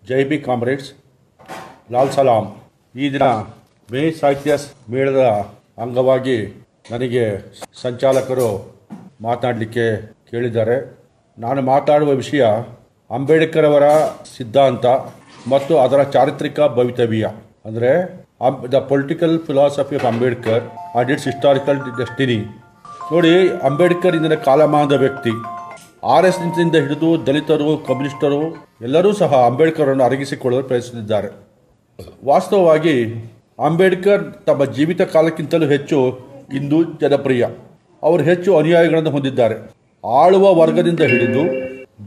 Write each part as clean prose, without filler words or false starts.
ಜೈ B comrades, Lal ಸಲಾಂ. ಈ ದಿನ ಮೇ ಸಾಹಿತ್ಯ ಮೇಳದ ಅಂಗವಾಗಿ ನನಗೆ ಸಂಚಾಲಕರು ಮಾತನಾಡಲಿಕ್ಕೆ ಕೇಳಿದ್ದಾರೆ. ನಾನು ಮಾತಾಡುವ ವಿಷಯ ಅಂಬೇಡ್ಕರ್ ಅವರ ಸಿದ್ಧಾಂತ ಮತ್ತು ಅದರ ಚಾರಿತ್ರಿಕ ಭವಿತವ್ಯ, ಅಂದರೆ the political philosophy of Ambedkar and it's historical destiny. ನೋಡಿ, ಅಂಬೇಡ್ಕರ್ ಇಂದಿನ ಕಾಲಮಾನದ ವ್ಯಕ್ತಿ. RSSನಿಂದ ಹಿಡಿದು ದಲಿತರು, ಕಮ್ಯುನಿಸ್ಟರು ಎಲ್ಲರೂ ಸಹ ಅಂಬೇಡ್ಕರನ್ನು ಅರಗಿಸಿಕೊಳ್ಳಲು ಪ್ರಯತ್ನಿಸಿದ್ದಾರೆ. ವಾಸ್ತವವಾಗಿ ಅಂಬೇಡ್ಕರ್ ತಮ್ಮ ಜೀವಿತ ಕಾಲಕ್ಕಿಂತಲೂ ಹೆಚ್ಚು ಇಂದು ಜನಪ್ರಿಯ. ಅವರು ಹೆಚ್ಚು ಅನುಯಾಯಿಗಳನ್ನು ಹೊಂದಿದ್ದಾರೆ. ಆಳುವ ವರ್ಗದಿಂದ ಹಿಡಿದು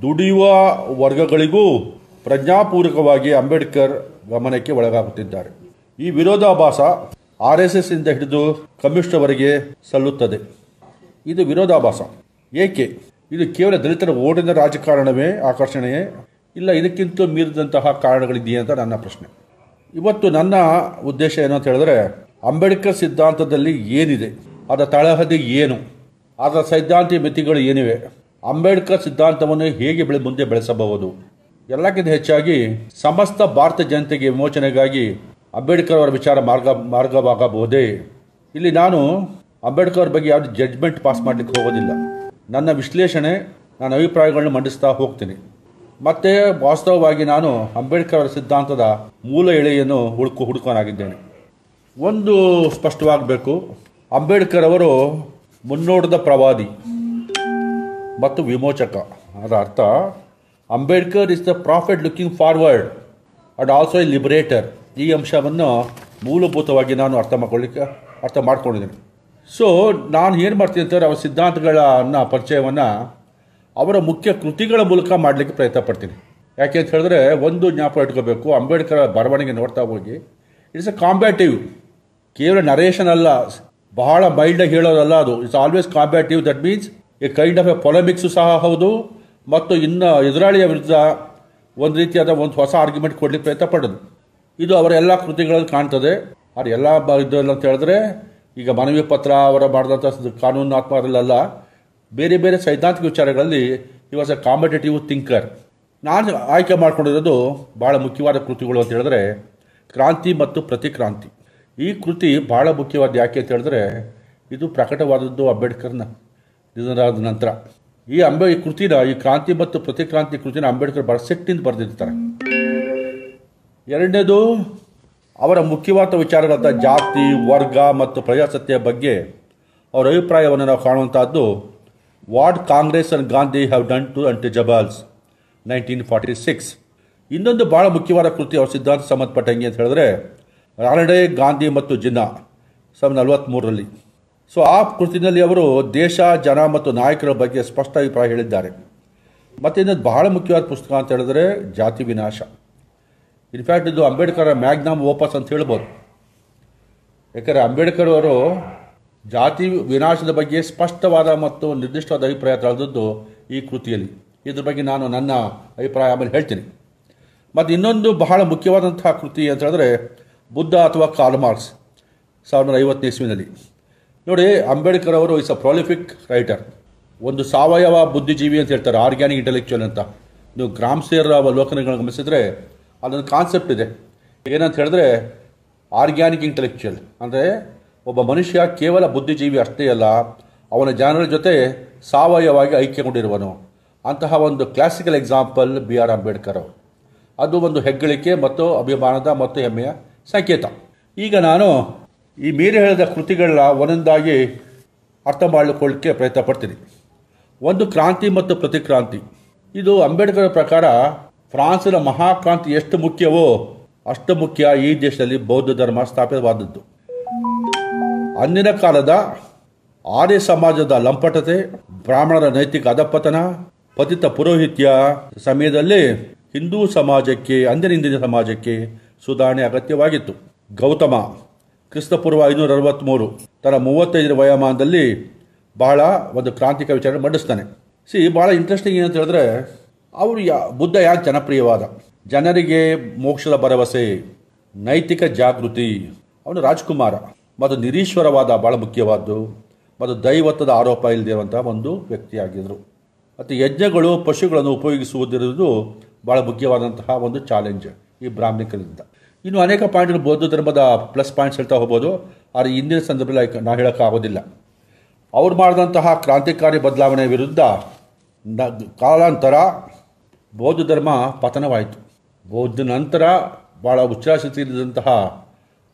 ದುಡಿಯುವ ವರ್ಗಗಳಿಗೂ ಪ್ರಜ್ಞಾಪೂರ್ವಕವಾಗಿ ಅಂಬೇಡ್ಕರ್ ಗಮನಕ್ಕೆ ಒಳಗಾಗುತ್ತಿದ್ದಾರೆ. ಈ ವಿರೋಧಾಭಾಸ RSSನಿಂದ ಹಿಡಿದು ಕಮ್ಯುನಿಸ್ಟ್ವರೆಗೆ ಸಲ್ಲುತ್ತದೆ. ಇದು ವಿರೋಧಾಭಾಸ ಏಕೆ? ಇದು ಕೇವಲ ದಲಿತರ ಓಟಿನ ರಾಜಕಾರಣವೇ ಆಕರ್ಷಣೆಯೇ, ಇಲ್ಲ ಇದಕ್ಕಿಂತ ಮೀರಿದಂತಹ ಕಾರಣಗಳಿದೆಯೇ ಅಂತ ನನ್ನ ಪ್ರಶ್ನೆ. ಇವತ್ತು ನನ್ನ ಉದ್ದೇಶ ಏನು ಅಂತ ಹೇಳಿದ್ರೆ, ಅಂಬೇಡ್ಕರ್ ಸಿದ್ಧಾಂತದಲ್ಲಿ ಏನಿದೆ, ಅದರ ತಳಹದಿ ಏನು, ಅದರ ಸೈದ್ಧಾಂತಿಕ ಮಿತಿಗಳು ಏನಿವೆ, ಅಂಬೇಡ್ಕರ್ ಸಿದ್ಧಾಂತವನ್ನು ಹೇಗೆ ಮುಂದೆ ಬೆಳೆಸಬಹುದು, ಎಲ್ಲಕ್ಕಿಂತ ಹೆಚ್ಚಾಗಿ ಸಮಸ್ತ ಭಾರತ ಜನತೆಗೆ ವಿಮೋಚನೆಗಾಗಿ ಅಂಬೇಡ್ಕರ್ ಅವರ ವಿಚಾರ ಮಾರ್ಗವಾಗಬಹುದೇ. ಇಲ್ಲಿ ನಾನು ಅಂಬೇಡ್ಕರ್ ಅವ್ರ ಬಗ್ಗೆ ಯಾವುದು ಜಡ್ಜ್ಮೆಂಟ್ ಪಾಸ್ ಮಾಡಲಿಕ್ಕೆ ಹೋಗೋದಿಲ್ಲ. ನನ್ನ ವಿಶ್ಲೇಷಣೆ, ನನ್ನ ಅಭಿಪ್ರಾಯಗಳನ್ನು ಮಂಡಿಸ್ತಾ ಹೋಗ್ತೀನಿ. ಮತ್ತು ವಾಸ್ತವವಾಗಿ ನಾನು ಅಂಬೇಡ್ಕರ್ ಅವರ ಸಿದ್ಧಾಂತದ ಮೂಲ ಎಳೆಯನ್ನು ಹುಡುಕೋನಾಗಿದ್ದೇನೆ. ಒಂದು ಸ್ಪಷ್ಟವಾಗಬೇಕು, ಅಂಬೇಡ್ಕರ್ ಅವರು ಮುನ್ನೋಟದ ಪ್ರವಾದಿ ಮತ್ತು ವಿಮೋಚಕ. ಅದರ ಅರ್ಥ, Ambedkar is the prophet looking forward and also a liberator. ಈ ಅಂಶವನ್ನು ಮೂಲಭೂತವಾಗಿ ನಾನು ಅರ್ಥ ಮಾಡ್ಕೊಂಡಿದ್ದೇನೆ. ಸೊ ನಾನು ಏನು ಮಾಡ್ತೀನಿ ಅಂತಂದರೆ, ಅವರ ಸಿದ್ಧಾಂತಗಳನ್ನ ಪರಿಚಯವನ್ನು ಅವರ ಮುಖ್ಯ ಕೃತಿಗಳ ಮೂಲಕ ಮಾಡಲಿಕ್ಕೆ ಪ್ರಯತ್ನ ಪಡ್ತೀನಿ. ಯಾಕೆ ಅಂತ ಹೇಳಿದ್ರೆ, ಒಂದು ಜ್ಞಾಪಕ ಇಟ್ಕೋಬೇಕು, ಅಂಬೇಡ್ಕರ್ ಬರವಣಿಗೆ ನೋಡ್ತಾ ಹೋಗಿ ಇಟ್ಸ್ ಎ ಕಾಂಬ್ಯಾಟಿವ್. ಕೇವಲ ನರೇಷನ್ ಅಲ್ಲ, ಬಹಳ ಮೈಲ್ಡಾಗಿ ಹೇಳೋದಲ್ಲ ಅದು. It's always combative. That means a kind of a polemics ಸಹ ಹೌದು, ಮತ್ತು ಇನ್ನು ಎದುರಾಳಿಯ ವಿರುದ್ಧ ಒಂದು ರೀತಿಯಾದ ಒಂದು ಹೊಸ ಆರ್ಗ್ಯುಮೆಂಟ್ ಕೊಡಲಿಕ್ಕೆ ಪ್ರಯತ್ನ ಪಡೋದು. ಇದು ಅವರ ಎಲ್ಲ ಕೃತಿಗಳಲ್ಲಿ ಕಾಣ್ತದೆ. ಅದು ಎಲ್ಲ ಇದಲ್ಲ ಅಂತ ಹೇಳಿದ್ರೆ, ಈಗ ಮನವಿ ಪತ್ರ ಅವರ ಮಾಡಿದಂಥ ಕಾನೂನಾತ್ಮಕರಲ್ಲ, ಬೇರೆ ಬೇರೆ ಸೈದ್ಧಾಂತಿಕ ವಿಚಾರಗಳಲ್ಲಿ ಈ ವಾಸ್ ಎ ಕಾಂಪಿಟೇಟಿವ್ ಥಿಂಕರ್. ನಾನು ಆಯ್ಕೆ ಮಾಡ್ಕೊಂಡಿರೋದು ಭಾಳ ಮುಖ್ಯವಾದ ಕೃತಿಗಳು ಅಂತ ಹೇಳಿದ್ರೆ ಕ್ರಾಂತಿ ಮತ್ತು ಪ್ರತಿಕ್ರಾಂತಿ. ಈ ಕೃತಿ ಭಾಳ ಮುಖ್ಯವಾದ. ಯಾಕೆ ಅಂತ ಹೇಳಿದ್ರೆ, ಇದು ಪ್ರಕಟವಾದದ್ದು ಅಂಬೇಡ್ಕರ್ನ ನಿಧನರಾದ ನಂತರ. ಈ ಕೃತಿನ, ಈ ಕ್ರಾಂತಿ ಮತ್ತು ಪ್ರತಿಕ್ರಾಂತಿ ಕೃತಿನ ಅಂಬೇಡ್ಕರ್ ಭಾಳ ಸಿಟ್ಟಿಂದ ಬರೆದಿರ್ತಾರೆ. ಎರಡನೇದು, ಅವರ ಮುಖ್ಯವಾದ ವಿಚಾರಗಳಾದ ಜಾತಿ, ವರ್ಗ ಮತ್ತು ಪ್ರಜಾಸತ್ತೆಯ ಬಗ್ಗೆ ಅವರ ಅಭಿಪ್ರಾಯವನ್ನು ನಾವು ಕಾಣುವಂಥದ್ದು what Congress and Gandhi have done to untouchables 1946. ಇನ್ನೊಂದು ಭಾಳ ಮುಖ್ಯವಾದ ಕೃತಿ ಅವರ ಸಿದ್ಧಾಂತ ಸಂಬಂಧಪಟ್ಟಂಗೆ ಅಂತ ಹೇಳಿದ್ರೆ ರಾನಡೆ, ಗಾಂಧಿ ಮತ್ತು ಜಿನ್ನಾ 1943. ಸೊ ಆ ಕೃತಿನಲ್ಲಿ ಅವರು ದೇಶ, ಜನ ಮತ್ತು ನಾಯಕರ ಬಗ್ಗೆ ಸ್ಪಷ್ಟ ಅಭಿಪ್ರಾಯ ಹೇಳಿದ್ದಾರೆ. ಮತ್ತು ಇನ್ನೊಂದು ಬಹಳ ಮುಖ್ಯವಾದ ಪುಸ್ತಕ ಅಂತ ಹೇಳಿದ್ರೆ ಜಾತಿ ವಿನಾಶ. ಇನ್ಫ್ಯಾಕ್ಟ್ ಇದು ಅಂಬೇಡ್ಕರ್ ಮ್ಯಾಗ್ನಮ್ ಓಪಸ್ ಅಂತ ಹೇಳ್ಬೋದು. ಯಾಕಂದರೆ ಅಂಬೇಡ್ಕರ್ ಅವರು ಜಾತಿ ವಿನಾಶದ ಬಗ್ಗೆ ಸ್ಪಷ್ಟವಾದ ಮತ್ತು ನಿರ್ದಿಷ್ಟವಾದ ಅಭಿಪ್ರಾಯ ತಳೆದದ್ದು ಈ ಕೃತಿಯಲ್ಲಿ. ಇದ್ರ ಬಗ್ಗೆ ನಾನು ನನ್ನ ಅಭಿಪ್ರಾಯ ಆಮೇಲೆ ಹೇಳ್ತೀನಿ. ಮತ್ತು ಇನ್ನೊಂದು ಬಹಳ ಮುಖ್ಯವಾದಂತಹ ಕೃತಿ ಅಂತ ಹೇಳಿದ್ರೆ ಬುದ್ಧ ಅಥವಾ ಕಾರ್ಲ್ ಮಾರ್ಕ್ಸ್ 1950ನೇ ಇಸ್ವಿನಲ್ಲಿ. ನೋಡಿ, ಅಂಬೇಡ್ಕರ್ ಅವರು ಇಸ್ ಅ ಪ್ರೊಲಿಫಿಕ್ ರೈಟರ್. ಒಂದು ಸಾವಯವ ಬುದ್ಧಿಜೀವಿ ಅಂತ ಹೇಳ್ತಾರೆ, ಆರ್ಗ್ಯಾನಿಕ್ ಇಂಟೆಲೆಕ್ಚುಯಲ್ ಅಂತ. ನೀವು ಗ್ರಾಮ್ಸಿಯರ್ ಅವಲೋಕನಗಳನ್ನು ಗಮನಿಸಿದ್ರೆ ಅದೊಂದು ಕಾನ್ಸೆಪ್ಟ್ ಇದೆ. ಏನಂತ ಹೇಳಿದ್ರೆ, ಆರ್ಗ್ಯಾನಿಕ್ ಇಂಟೆಲೆಕ್ಚುಯಲ್ ಅಂದರೆ ಒಬ್ಬ ಮನುಷ್ಯ ಕೇವಲ ಬುದ್ಧಿಜೀವಿ ಅಷ್ಟೇ ಅಲ್ಲ, ಅವನ ಜನರ ಜೊತೆ ಸಾವಯವಾಗಿ ಐಕ್ಯಗೊಂಡಿರುವನು. ಅಂತಹ ಒಂದು ಕ್ಲಾಸಿಕಲ್ ಎಕ್ಸಾಂಪಲ್ BR ಅಂಬೇಡ್ಕರ್ ಅವರು. ಅದು ಒಂದು ಹೆಗ್ಗಳಿಕೆ ಮತ್ತು ಅಭಿಮಾನದ ಮತ್ತು ಹೆಮ್ಮೆಯ ಸಂಕೇತ. ಈಗ ನಾನು ಈ ಮೇಲೆ ಹೇಳಿದ ಕೃತಿಗಳನ್ನ ಒಂದೊಂದಾಗಿ ಅರ್ಥ ಮಾಡಿಕೊಳ್ಳಕ್ಕೆ ಪ್ರಯತ್ನ ಪಡ್ತೀನಿ. ಒಂದು, ಕ್ರಾಂತಿ ಮತ್ತು ಪ್ರತಿಕ್ರಾಂತಿ. ಇದು ಅಂಬೇಡ್ಕರ್ ಪ್ರಕಾರ ಫ್ರಾನ್ಸಿನ ಮಹಾಕ್ರಾಂತಿ ಎಷ್ಟು ಮುಖ್ಯವೋ ಅಷ್ಟು ಮುಖ್ಯ ಈ ದೇಶದಲ್ಲಿ ಬೌದ್ಧ ಧರ್ಮ ಸ್ಥಾಪಿತವಾದದ್ದು. ಅಂದಿನ ಕಾಲದ ಆರ್ಯ ಸಮಾಜದ ಲಂಪಟತೆ, ಬ್ರಾಹ್ಮಣರ ನೈತಿಕ ಅಧಪತನ, ಪತಿತ ಪುರೋಹಿತ್ಯ ಸಮಯದಲ್ಲಿ ಹಿಂದೂ ಸಮಾಜಕ್ಕೆ, ಅಂದಿನ ಸಮಾಜಕ್ಕೆ ಸುಧಾರಣೆ ಅಗತ್ಯವಾಗಿತ್ತು. ಗೌತಮ ಕ್ರಿಸ್ತಪೂರ್ವ 563 ತನ್ನ 35ರ ವಯೋಮಾನದಲ್ಲಿ ಬಹಳ ಒಂದು ಕ್ರಾಂತಿಕ ವಿಚಾರ ಮಂಡಿಸ್ತಾನೆ. ಬಹಳ ಇಂಟ್ರೆಸ್ಟಿಂಗ್ ಏನಂತ ಹೇಳಿದ್ರೆ, ಅವರು ಬುದ್ಧ ಯಾಕೆ ಜನಪ್ರಿಯವಾದ, ಜನರಿಗೆ ಮೋಕ್ಷದ ಭರವಸೆ, ನೈತಿಕ ಜಾಗೃತಿ, ಅವನು ರಾಜ್ಕುಮಾರ ಮತ್ತು ನಿರೀಶ್ವರವಾದ ಭಾಳ ಮುಖ್ಯವಾದ್ದು, ಮತ್ತು ದೈವತ್ವದ ಆರೋಪ ಇಲ್ಲದಿರುವಂಥ ಒಂದು ವ್ಯಕ್ತಿಯಾಗಿದ್ದರು. ಮತ್ತು ಯಜ್ಞಗಳು, ಪಶುಗಳನ್ನು ಉಪಯೋಗಿಸುವುದಿರುವುದು ಭಾಳ ಮುಖ್ಯವಾದಂತಹ ಒಂದು ಚಾಲೆಂಜ್ ಈ ಬ್ರಾಹ್ಮಣಿಕರಿಂದ. ಇನ್ನು ಅನೇಕ ಪಾಯಿಂಟ್ಗಳು ಬೌದ್ಧ ಧರ್ಮದ ಪ್ಲಸ್ ಪಾಯಿಂಟ್ಸ್ ಹೇಳ್ತಾ ಹೋಗ್ಬೋದು, ಆದರೆ ಇಂದಿನ ಸಂದರ್ಭದಲ್ಲಿ ನಾವು ಹೇಳೋಕ್ಕಾಗೋದಿಲ್ಲ. ಅವ್ರು ಮಾಡಿದಂತಹ ಕ್ರಾಂತಿಕಾರಿ ಬದಲಾವಣೆ ವಿರುದ್ಧ ಕಾಲಾಂತರ ಬೌದ್ಧ ಧರ್ಮ ಪತನವಾಯಿತು. ಬೌದ್ಧ ನಂತರ ಭಾಳ ಉಚ್ಚಾರಿಸುತ್ತಿದ್ದಂತಹ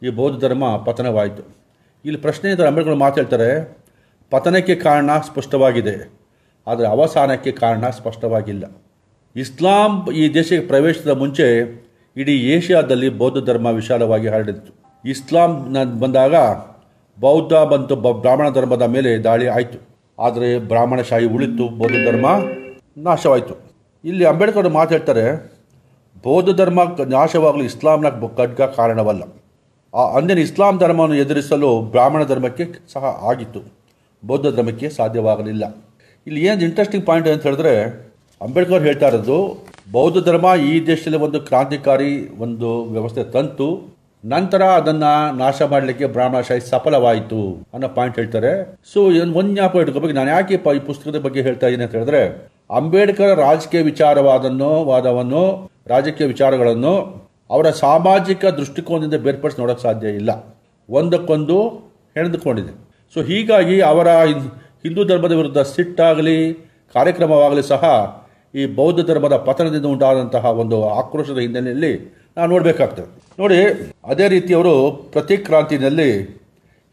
ಈ ಬೌದ್ಧ ಧರ್ಮ ಪತನವಾಯಿತು. ಇಲ್ಲಿ ಪ್ರಶ್ನೆ ಇದ್ದರೆ ಅಂಬೇಡ್ಕರ್ ಮಾತಾಡ್ತಾರೆ, ಪತನಕ್ಕೆ ಕಾರಣ ಸ್ಪಷ್ಟವಾಗಿದೆ, ಆದರೆ ಅವಸಾನಕ್ಕೆ ಕಾರಣ ಸ್ಪಷ್ಟವಾಗಿಲ್ಲ. ಇಸ್ಲಾಂ ಈ ದೇಶಕ್ಕೆ ಪ್ರವೇಶದ ಮುಂಚೆ ಇಡೀ ಏಷ್ಯಾದಲ್ಲಿ ಬೌದ್ಧ ಧರ್ಮ ವಿಶಾಲವಾಗಿ ಹರಡಿತ್ತು. ಇಸ್ಲಾಂ ಬಂದಾಗ ಬೌದ್ಧ ಮತ್ತು ಬ್ರಾಹ್ಮಣ ಧರ್ಮದ ಮೇಲೆ ದಾಳಿ ಆಯಿತು. ಆದರೆ ಬ್ರಾಹ್ಮಣಶಾಹಿ ಉಳಿತು, ಬೌದ್ಧ ಧರ್ಮ ನಾಶವಾಯಿತು. ಇಲ್ಲಿ ಅಂಬೇಡ್ಕರ್ ಮಾತಾಡ್ತಾರೆ, ಬೌದ್ಧ ಧರ್ಮ ನಾಶವಾಗಲು ಇಸ್ಲಾಂನ ಖಡ್ಗ ಕಾರಣವಲ್ಲ. ಅಂದಿನ ಇಸ್ಲಾಂ ಧರ್ಮವನ್ನು ಎದುರಿಸಲು ಬ್ರಾಹ್ಮಣ ಧರ್ಮಕ್ಕೆ ಸಹ ಆಗಿತ್ತು, ಬೌದ್ಧ ಧರ್ಮಕ್ಕೆ ಸಾಧ್ಯವಾಗಲಿಲ್ಲ. ಇಲ್ಲಿ ಏನು ಇಂಟ್ರೆಸ್ಟಿಂಗ್ ಪಾಯಿಂಟ್ ಅಂತ ಹೇಳಿದ್ರೆ, ಅಂಬೇಡ್ಕರ್ ಹೇಳ್ತಾ ಇರೋದು ಬೌದ್ಧ ಧರ್ಮ ಈ ದೇಶದಲ್ಲಿ ಒಂದು ಕ್ರಾಂತಿಕಾರಿ ಒಂದು ವ್ಯವಸ್ಥೆ ತಂತು, ನಂತರ ಅದನ್ನು ನಾಶ ಮಾಡಲಿಕ್ಕೆ ಬ್ರಾಹ್ಮಣಶಾಹಿ ಸಫಲವಾಯಿತು ಅನ್ನೋ ಪಾಯಿಂಟ್ ಹೇಳ್ತಾರೆ. ಸೊ ಒಂದು ಜ್ಞಾಪಕ ಇಟ್ಕೋಬೇಕು, ನಾನು ಯಾಕೆ ಈ ಪುಸ್ತಕದ ಬಗ್ಗೆ ಹೇಳ್ತಾ ಇದ್ದೀನಿ ಅಂತ ಹೇಳಿದ್ರೆ, ಅಂಬೇಡ್ಕರ್ ರಾಜಕೀಯ ವಾದವನ್ನು ರಾಜಕೀಯ ವಿಚಾರಗಳನ್ನು ಅವರ ಸಾಮಾಜಿಕ ದೃಷ್ಟಿಕೋನದಿಂದ ಬೇರ್ಪಡಿಸಿ ನೋಡೋಕ್ಕೆ ಸಾಧ್ಯ ಇಲ್ಲ, ಒಂದಕ್ಕೊಂದು ಹೆಣೆದುಕೊಂಡಿದೆ. ಸೊ ಹೀಗಾಗಿ ಅವರ ಹಿಂದೂ ಧರ್ಮದ ವಿರುದ್ಧ ಸಿಟ್ಟಾಗಲಿ ಕಾರ್ಯಕ್ರಮವಾಗಲಿ ಸಹ ಈ ಬೌದ್ಧ ಧರ್ಮದ ಪತನದಿಂದ ಉಂಟಾದಂತಹ ಒಂದು ಆಕ್ರೋಶದ ಹಿನ್ನೆಲೆಯಲ್ಲಿ ನಾವು ನೋಡಬೇಕಾಗ್ತದೆ. ನೋಡಿ, ಅದೇ ರೀತಿ ಅವರು ಪ್ರತಿಕ್ರಾಂತಿನಲ್ಲಿ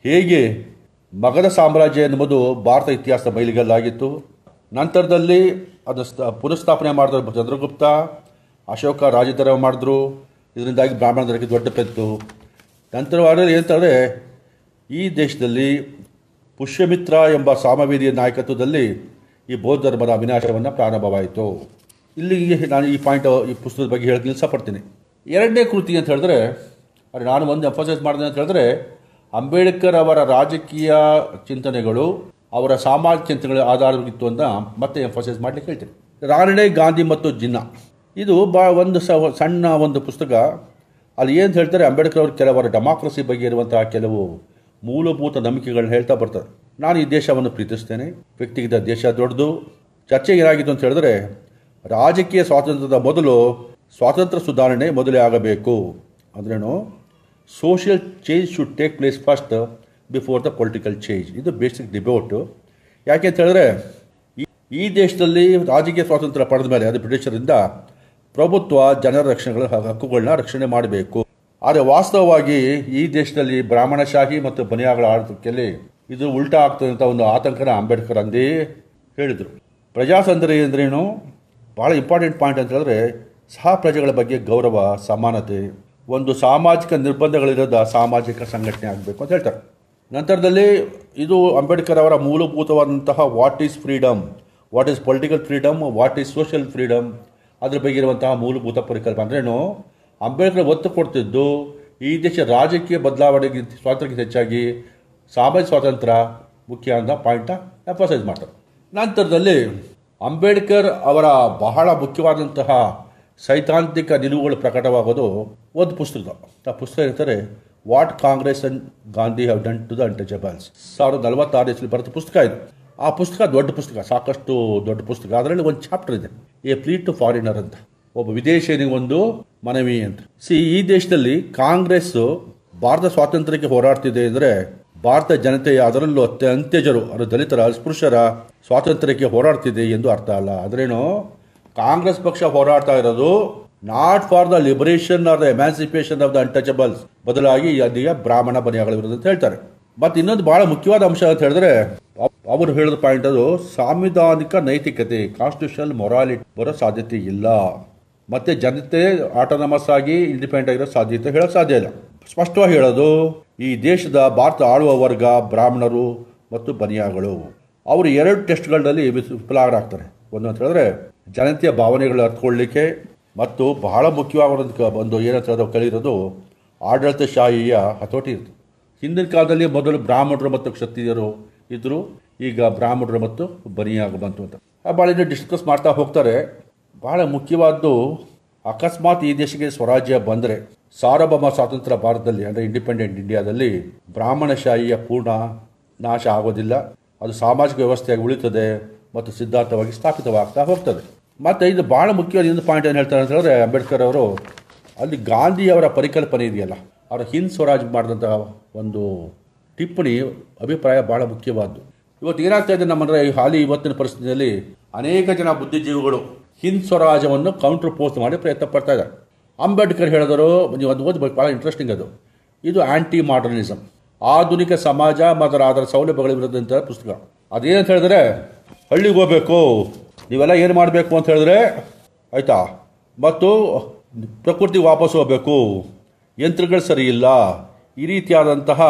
ಹೇಗೆ ಮಗಧ ಸಾಮ್ರಾಜ್ಯ ಎನ್ನುವುದು ಭಾರತ ಇತಿಹಾಸದ ಮೈಲಿಗಲ್ಲಾಗಿತ್ತು, ನಂತರದಲ್ಲಿ ಅದು ಪುನಃಸ್ಥಾಪನೆ ಮಾಡಿದ್ರು ಚಂದ್ರಗುಪ್ತ, ಅಶೋಕ ರಾಜಧರ್ಮ ಮಾಡಿದ್ರು, ಇದರಿಂದಾಗಿ ಬ್ರಾಹ್ಮಣ ಧರ್ಮಕ್ಕೆ ದೊಡ್ಡ ಪೆತ್ತು. ನಂತರವಾಗಿ ಏನಂತಂದರೆ ಈ ದೇಶದಲ್ಲಿ ಪುಷ್ಯಮಿತ್ರ ಎಂಬ ಸಾಮವೇದಿಯ ನಾಯಕತ್ವದಲ್ಲಿ ಈ ಬೌದ್ಧ ಧರ್ಮದ ವಿನಾಶವನ್ನು ಪ್ರಾರಂಭವಾಯಿತು. ಇಲ್ಲಿ ನಾನು ಈ ಪುಸ್ತಕದ ಬಗ್ಗೆ ಹೇಳಕ್ಕೆ ಇಷ್ಟಪಡ್ತೀನಿ. ಎರಡನೇ ಕೃತಿ ಅಂತ ಹೇಳಿದ್ರೆ, ಅದು ನಾನು ಒಂದು ಎಂಫಸೈಸ್ ಮಾಡಿದೆ ಅಂತ ಹೇಳಿದ್ರೆ, ಅಂಬೇಡ್ಕರ್ ಅವರ ರಾಜಕೀಯ ಚಿಂತನೆಗಳು ಅವರ ಸಾಮಾಜಿಕ ಚಿಂತನೆಗಳ ಆಧಾರವಾಗಿತ್ತು ಅಂತ ಮತ್ತೆ ಎಂಫಸೈಸ್ ಮಾಡಲಿಕ್ಕೆ ಹೇಳ್ತೀನಿ. ರಾಣೆ ಗಾಂಧಿ ಮತ್ತು ಜಿನ್ನಾ, ಇದು ಒಂದು ಸಣ್ಣ ಒಂದು ಪುಸ್ತಕ. ಅಲ್ಲಿ ಏನು ಹೇಳ್ತಾರೆ, ಅಂಬೇಡ್ಕರ್ ಅವರು ಕೆಲವರ ಡೆಮಾಕ್ರಸಿ ಬಗ್ಗೆ ಇರುವಂತಹ ಕೆಲವು ಮೂಲಭೂತ ನಂಬಿಕೆಗಳನ್ನ ಹೇಳ್ತಾ ಬರ್ತಾರೆ. ನಾನು ಈ ದೇಶವನ್ನು ಪ್ರೀತಿಸ್ತೇನೆ, ವ್ಯಕ್ತಿಗಿಂತ ದೇಶ ದೊಡ್ಡದು. ಚರ್ಚೆ ಏನಾಗಿತ್ತು ಅಂತ ಹೇಳಿದ್ರೆ, ರಾಜಕೀಯ ಸ್ವಾತಂತ್ರ್ಯದ ಮೊದಲು ಸ್ವಾತಂತ್ರ್ಯ ಸುಧಾರಣೆ ಮೊದಲೇ ಆಗಬೇಕು. ಅಂದ್ರೇನು, social change should take place first before the political change. ಇದು ಬೇಸಿಕ್ ಡಿಬೇಟು. ಯಾಕೆ ಅಂತ ಹೇಳಿದ್ರೆ, ಈ ದೇಶದಲ್ಲಿ ರಾಜಕೀಯ ಸ್ವಾತಂತ್ರ್ಯ ಪಡೆದ ಮೇಲೆ ಅದು ಬ್ರಿಟಿಷರಿಂದ ಪ್ರಭುತ್ವ ಜನರ ಹಕ್ಕುಗಳನ್ನ ರಕ್ಷಣೆ ಮಾಡಬೇಕು. ಆದರೆ ವಾಸ್ತವವಾಗಿ ಈ ದೇಶದಲ್ಲಿ ಬ್ರಾಹ್ಮಣಶಾಹಿ ಮತ್ತು ಬನಿಯಾಗಳ ಆಡಳಿತಕ್ಕೆ ಇದು ಉಲ್ಟಾ ಆಗ್ತದೆ ಅಂತ ಒಂದು ಆತಂಕನ ಅಂಬೇಡ್ಕರ್ ಅಂದೇ ಹೇಳಿದರು. ಪ್ರಜಾತಂತ್ರ ಅಂದ್ರೇನು, ಭಾಳ ಇಂಪಾರ್ಟೆಂಟ್ ಪಾಯಿಂಟ್ ಅಂತ ಹೇಳಿದ್ರೆ, ಸಹ ಪ್ರಜೆಗಳ ಬಗ್ಗೆ ಗೌರವ, ಸಮಾನತೆ, ಒಂದು ಸಾಮಾಜಿಕ ನಿರ್ಬಂಧಗಳಿರೋದ ಸಾಮಾಜಿಕ ಸಂಘಟನೆ ಆಗಬೇಕು ಅಂತ ಹೇಳ್ತಾರೆ. ನಂತರದಲ್ಲಿ ಇದು ಅಂಬೇಡ್ಕರ್ ಅವರ ಮೂಲಭೂತವಾದಂತಹ what is freedom, what is political freedom, what is social freedom, ಅದ್ರ ಬಗ್ಗೆ ಇರುವಂತಹ ಮೂಲಭೂತ ಪರಿಕಲ್ಪನೆ. ಅಂದ್ರೇನು, ಅಂಬೇಡ್ಕರ್ ಒತ್ತು ಕೊಡ್ತಿದ್ದು ಈ ದೇಶ ರಾಜಕೀಯ ಬದಲಾವಣೆಗೆ ಸ್ವಾತಂತ್ರ್ಯಕ್ಕಿಂತ ಹೆಚ್ಚಾಗಿ ಸಾಮಾಜಿಕ ಸ್ವಾತಂತ್ರ್ಯ ಮುಖ್ಯ ಅಂತ ಪಾಯಿಂಟ್ನ ಎಂಫಸೈಸ್ ಮಾಡ್ತಾರೆ. ನಂತರದಲ್ಲಿ ಅಂಬೇಡ್ಕರ್ ಅವರ ಬಹಳ ಮುಖ್ಯವಾದಂತಹ ಸೈದ್ಧಾಂತಿಕ ನಿಲುವುಗಳು ಪ್ರಕಟವಾಗೋದು ಒಂದು ಪುಸ್ತಕ. ಆ ಪುಸ್ತಕ ಹೇಳ್ತಾರೆ, what Congress and Gandhi have done to the untouchables. 1946 ಬರೆದ ಪುಸ್ತಕ ಇದು. ಆ ಪುಸ್ತಕ ದೊಡ್ಡ ಪುಸ್ತಕ, ಸಾಕಷ್ಟು ದೊಡ್ಡ ಪುಸ್ತಕ. ಅದರಲ್ಲಿ ಒಂದು ಚಾಪ್ಟರ್ ಇದೆ, ಎ ಪ್ಲೀ ಟು ಫಾರಿನರ್ ಅಂತ, ಒಬ್ಬ ವಿದೇಶಿಯನಿಗೆ ಒಂದು ಮನವಿ ಅಂತ. ಈ ದೇಶದಲ್ಲಿ ಕಾಂಗ್ರೆಸ್ ಭಾರತ ಸ್ವಾತಂತ್ರ್ಯಕ್ಕೆ ಹೋರಾಡ್ತಿದೆ ಅಂದರೆ ಭಾರತ ಜನತೆಯ, ಅದರಲ್ಲೂ ಅಂತ್ಯಜರು, ಅದು ದಲಿತರ, ಅಸ್ಪೃಶ್ಯರ ಸ್ವಾತಂತ್ರ್ಯಕ್ಕೆ ಹೋರಾಡ್ತಿದೆ ಎಂದು ಅರ್ಥ ಅಲ್ಲ. ಅದರೇನು, ಕಾಂಗ್ರೆಸ್ ಪಕ್ಷ ಹೋರಾಡ್ತಾ ಇರೋದು not for the liberation or the emancipation of the untouchables, ಬದಲಾಗಿ ಅದೀಗ ಬ್ರಾಹ್ಮಣ ಬನಿಯಾಗಳ ವಿರುದ್ಧ ಅಂತ ಹೇಳ್ತಾರೆ. ಮತ್ತು ಇನ್ನೊಂದು ಬಹಳ ಮುಖ್ಯವಾದ ಅಂಶ ಅಂತ ಹೇಳಿದ್ರೆ, ಅವರು ಹೇಳಿದ ಪಾಯಿಂಟ್ ಅದು ಸಾಂವಿಧಾನಿಕ ನೈತಿಕತೆ, ಕಾನ್ಸ್ಟಿಟ್ಯೂಷನಲ್ ಮೊರಾಲಿಟಿ ಬರೋ ಸಾಧ್ಯತೆ ಇಲ್ಲ. ಮತ್ತೆ ಜನತೆ ಆಟೋನಮಸ್ ಆಗಿ ಇಂಡಿಪೆಂಡೆಂಟ್ ಆಗಿರೋ ಸಾಧ್ಯತೆ ಹೇಳೋಕ್ಕೆ ಸಾಧ್ಯ ಇಲ್ಲ. ಸ್ಪಷ್ಟವಾಗಿ ಹೇಳೋದು, ಈ ದೇಶದ ಭಾರತ ಆಳುವ ವರ್ಗ ಬ್ರಾಹ್ಮಣರು ಮತ್ತು ಬನಿಯಾಗಳು. ಅವರು 2 ಟೆಸ್ಟ್ಗಳಲ್ಲಿ ವಿಫಲರಾಗ್ತಾರೆ. ಒಂದು ಅಂತ ಹೇಳಿದ್ರೆ ಜನತೆಯ ಭಾವನೆಗಳು ಅರ್ಥಕೊಳ್ಳಿಕ್ಕೆ, ಮತ್ತು ಬಹಳ ಮುಖ್ಯವಾದ ಒಂದು ಏನಂತ ಹೇಳಿದ್ರೆ ಕಲಿಯೋದು ಆಡಳಿತಶಾಹಿಯ ಹತೋಟಿ ಇರ್ತದೆ. ಹಿಂದಿನ ಕಾಲದಲ್ಲಿ ಮೊದಲು ಬ್ರಾಹ್ಮಣರು ಮತ್ತು ಕ್ಷತ್ರಿಯರು ಇದ್ದರು, ಈಗ ಬ್ರಾಹ್ಮಣರು ಮತ್ತು ಬನಿಯಾಗ ಬಂತು ಅಂತ ಭಾಳ ಡಿಸ್ಕಸ್ ಮಾಡ್ತಾ ಹೋಗ್ತಾರೆ. ಬಹಳ ಮುಖ್ಯವಾದ್ದು, ಅಕಸ್ಮಾತ್ ಈ ದೇಶಕ್ಕೆ ಸ್ವರಾಜ್ಯ ಬಂದರೆ, ಸಾರ್ವಭೌಮ ಸ್ವಾತಂತ್ರ್ಯ ಭಾರತದಲ್ಲಿ ಅಂದರೆ ಇಂಡಿಪೆಂಡೆಂಟ್ ಇಂಡಿಯಾದಲ್ಲಿ ಬ್ರಾಹ್ಮಣಶಾಹಿಯ ಪೂರ್ಣ ನಾಶ ಆಗೋದಿಲ್ಲ, ಅದು ಸಾಮಾಜಿಕ ವ್ಯವಸ್ಥೆಯಾಗಿ ಉಳಿತದೆ ಮತ್ತು ಸಿದ್ಧಾಂತವಾಗಿ ಸ್ಥಾಪಿತವಾಗ್ತಾ ಹೋಗ್ತದೆ. ಮತ್ತು ಇದು ಭಾಳ ಮುಖ್ಯವಾದ ಇನ್ನೊಂದು ಪಾಯಿಂಟ್ ಏನು ಹೇಳ್ತಾರೆ ಅಂತ ಹೇಳಿದ್ರೆ ಅಂಬೇಡ್ಕರ್ ಅವರು ಅಲ್ಲಿ ಗಾಂಧಿಯವರ ಪರಿಕಲ್ಪನೆ ಇದೆಯಲ್ಲ, ಅವರ ಹಿಂದ್ ಸ್ವರಾಜ್ ಮಾಡಿದಂಥ ಒಂದು ಟಿಪ್ಪಣಿ ಅಭಿಪ್ರಾಯ ಭಾಳ ಮುಖ್ಯವಾದ್ದು. ಇವತ್ತು ಏನಾಗ್ತಾ ಇದೆ ನಮ್ಮಂದರೆ ಹಾಲಿ ಇವತ್ತಿನ ಪರಿಸ್ಥಿತಿಯಲ್ಲಿ ಅನೇಕ ಜನ ಬುದ್ಧಿಜೀವಿಗಳು ಹಿಂದ್ ಸ್ವರಾಜವನ್ನು ಕೌಂಟರ್ ಪೋಸ್ಟ್ ಮಾಡಿ ಪ್ರಯತ್ನ ಪಡ್ತಾ ಇದ್ದಾರೆ. ಅಂಬೇಡ್ಕರ್ ಹೇಳಿದರು, ನೀವು ಅದು ಓದಬೇಕು, ಭಾಳ ಇಂಟ್ರೆಸ್ಟಿಂಗ್ ಅದು. ಇದು ಆ್ಯಂಟಿ ಮಾಡರ್ನಿಸಮ್, ಆಧುನಿಕ ಸಮಾಜ ಮತ್ತು ಅದರ ಸೌಲಭ್ಯಗಳ ವಿರುದ್ಧ ಪುಸ್ತಕ. ಅದೇನಂತ ಹೇಳಿದ್ರೆ ಹಳ್ಳಿಗೆ ಹೋಗಬೇಕು, ನೀವೆಲ್ಲ ಏನು ಮಾಡಬೇಕು ಅಂತ ಹೇಳಿದ್ರೆ ಆಯಿತಾ, ಮತ್ತು ಪ್ರಕೃತಿಗೆ ವಾಪಸ್ ಹೋಗಬೇಕು, ಯಂತ್ರಗಳು ಸರಿ ಇಲ್ಲ, ಈ ರೀತಿಯಾದಂತಹ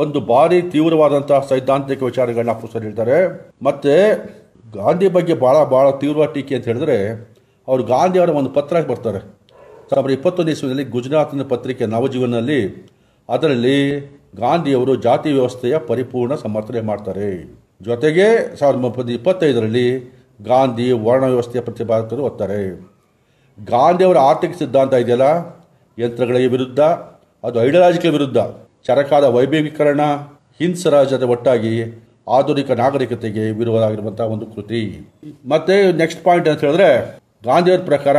ಒಂದು ಭಾರಿ ತೀವ್ರವಾದಂತಹ ಸೈದ್ಧಾಂತಿಕ ವಿಚಾರಗಳನ್ನ ಪುಸ್ತಕ ಹೇಳ್ತಾರೆ. ಮತ್ತು ಗಾಂಧಿ ಬಗ್ಗೆ ಭಾಳ ತೀವ್ರ ಟೀಕೆ ಅಂತ ಹೇಳಿದ್ರೆ ಅವರು ಗಾಂಧಿಯವರ ಒಂದು ಪತ್ರ ಬರ್ತಾರೆ 1921 ಇಸ್ವಿಯಲ್ಲಿ ಗುಜರಾತಿನ ಪತ್ರಿಕೆ ನವಜೀವನಲ್ಲಿ. ಅದರಲ್ಲಿ ಗಾಂಧಿಯವರು ಜಾತಿ ವ್ಯವಸ್ಥೆಯ ಪರಿಪೂರ್ಣ ಸಮರ್ಥನೆ ಮಾಡ್ತಾರೆ. ಜೊತೆಗೆ 1925ರಲ್ಲಿ ಗಾಂಧಿ ವರ್ಣ ವ್ಯವಸ್ಥೆಯ ಪ್ರತಿಪಾದಕರು ಓದ್ತಾರೆ. ಗಾಂಧಿಯವರ ಆರ್ಥಿಕ ಸಿದ್ಧಾಂತ ಇದೆಯಲ್ಲ, ಯಂತ್ರಗಳಿಗೆ ವಿರುದ್ಧ, ಅದು ಐಡಿಯಾಲಜಿಗಳ ವಿರುದ್ಧ, ಚರಕಾದ ವೈಭವೀಕರಣ, ಹಿಂದ್ ಸ್ವರಾಜ್ಯದ ಒಟ್ಟಾಗಿ ಆಧುನಿಕ ನಾಗರಿಕತೆಗೆ ವಿರೋಧವಾಗಿರುವಂಥ ಒಂದು ಕೃತಿ. ಮತ್ತು ನೆಕ್ಸ್ಟ್ ಪಾಯಿಂಟ್ ಅಂತ ಹೇಳಿದ್ರೆ ಗಾಂಧಿಯವರ ಪ್ರಕಾರ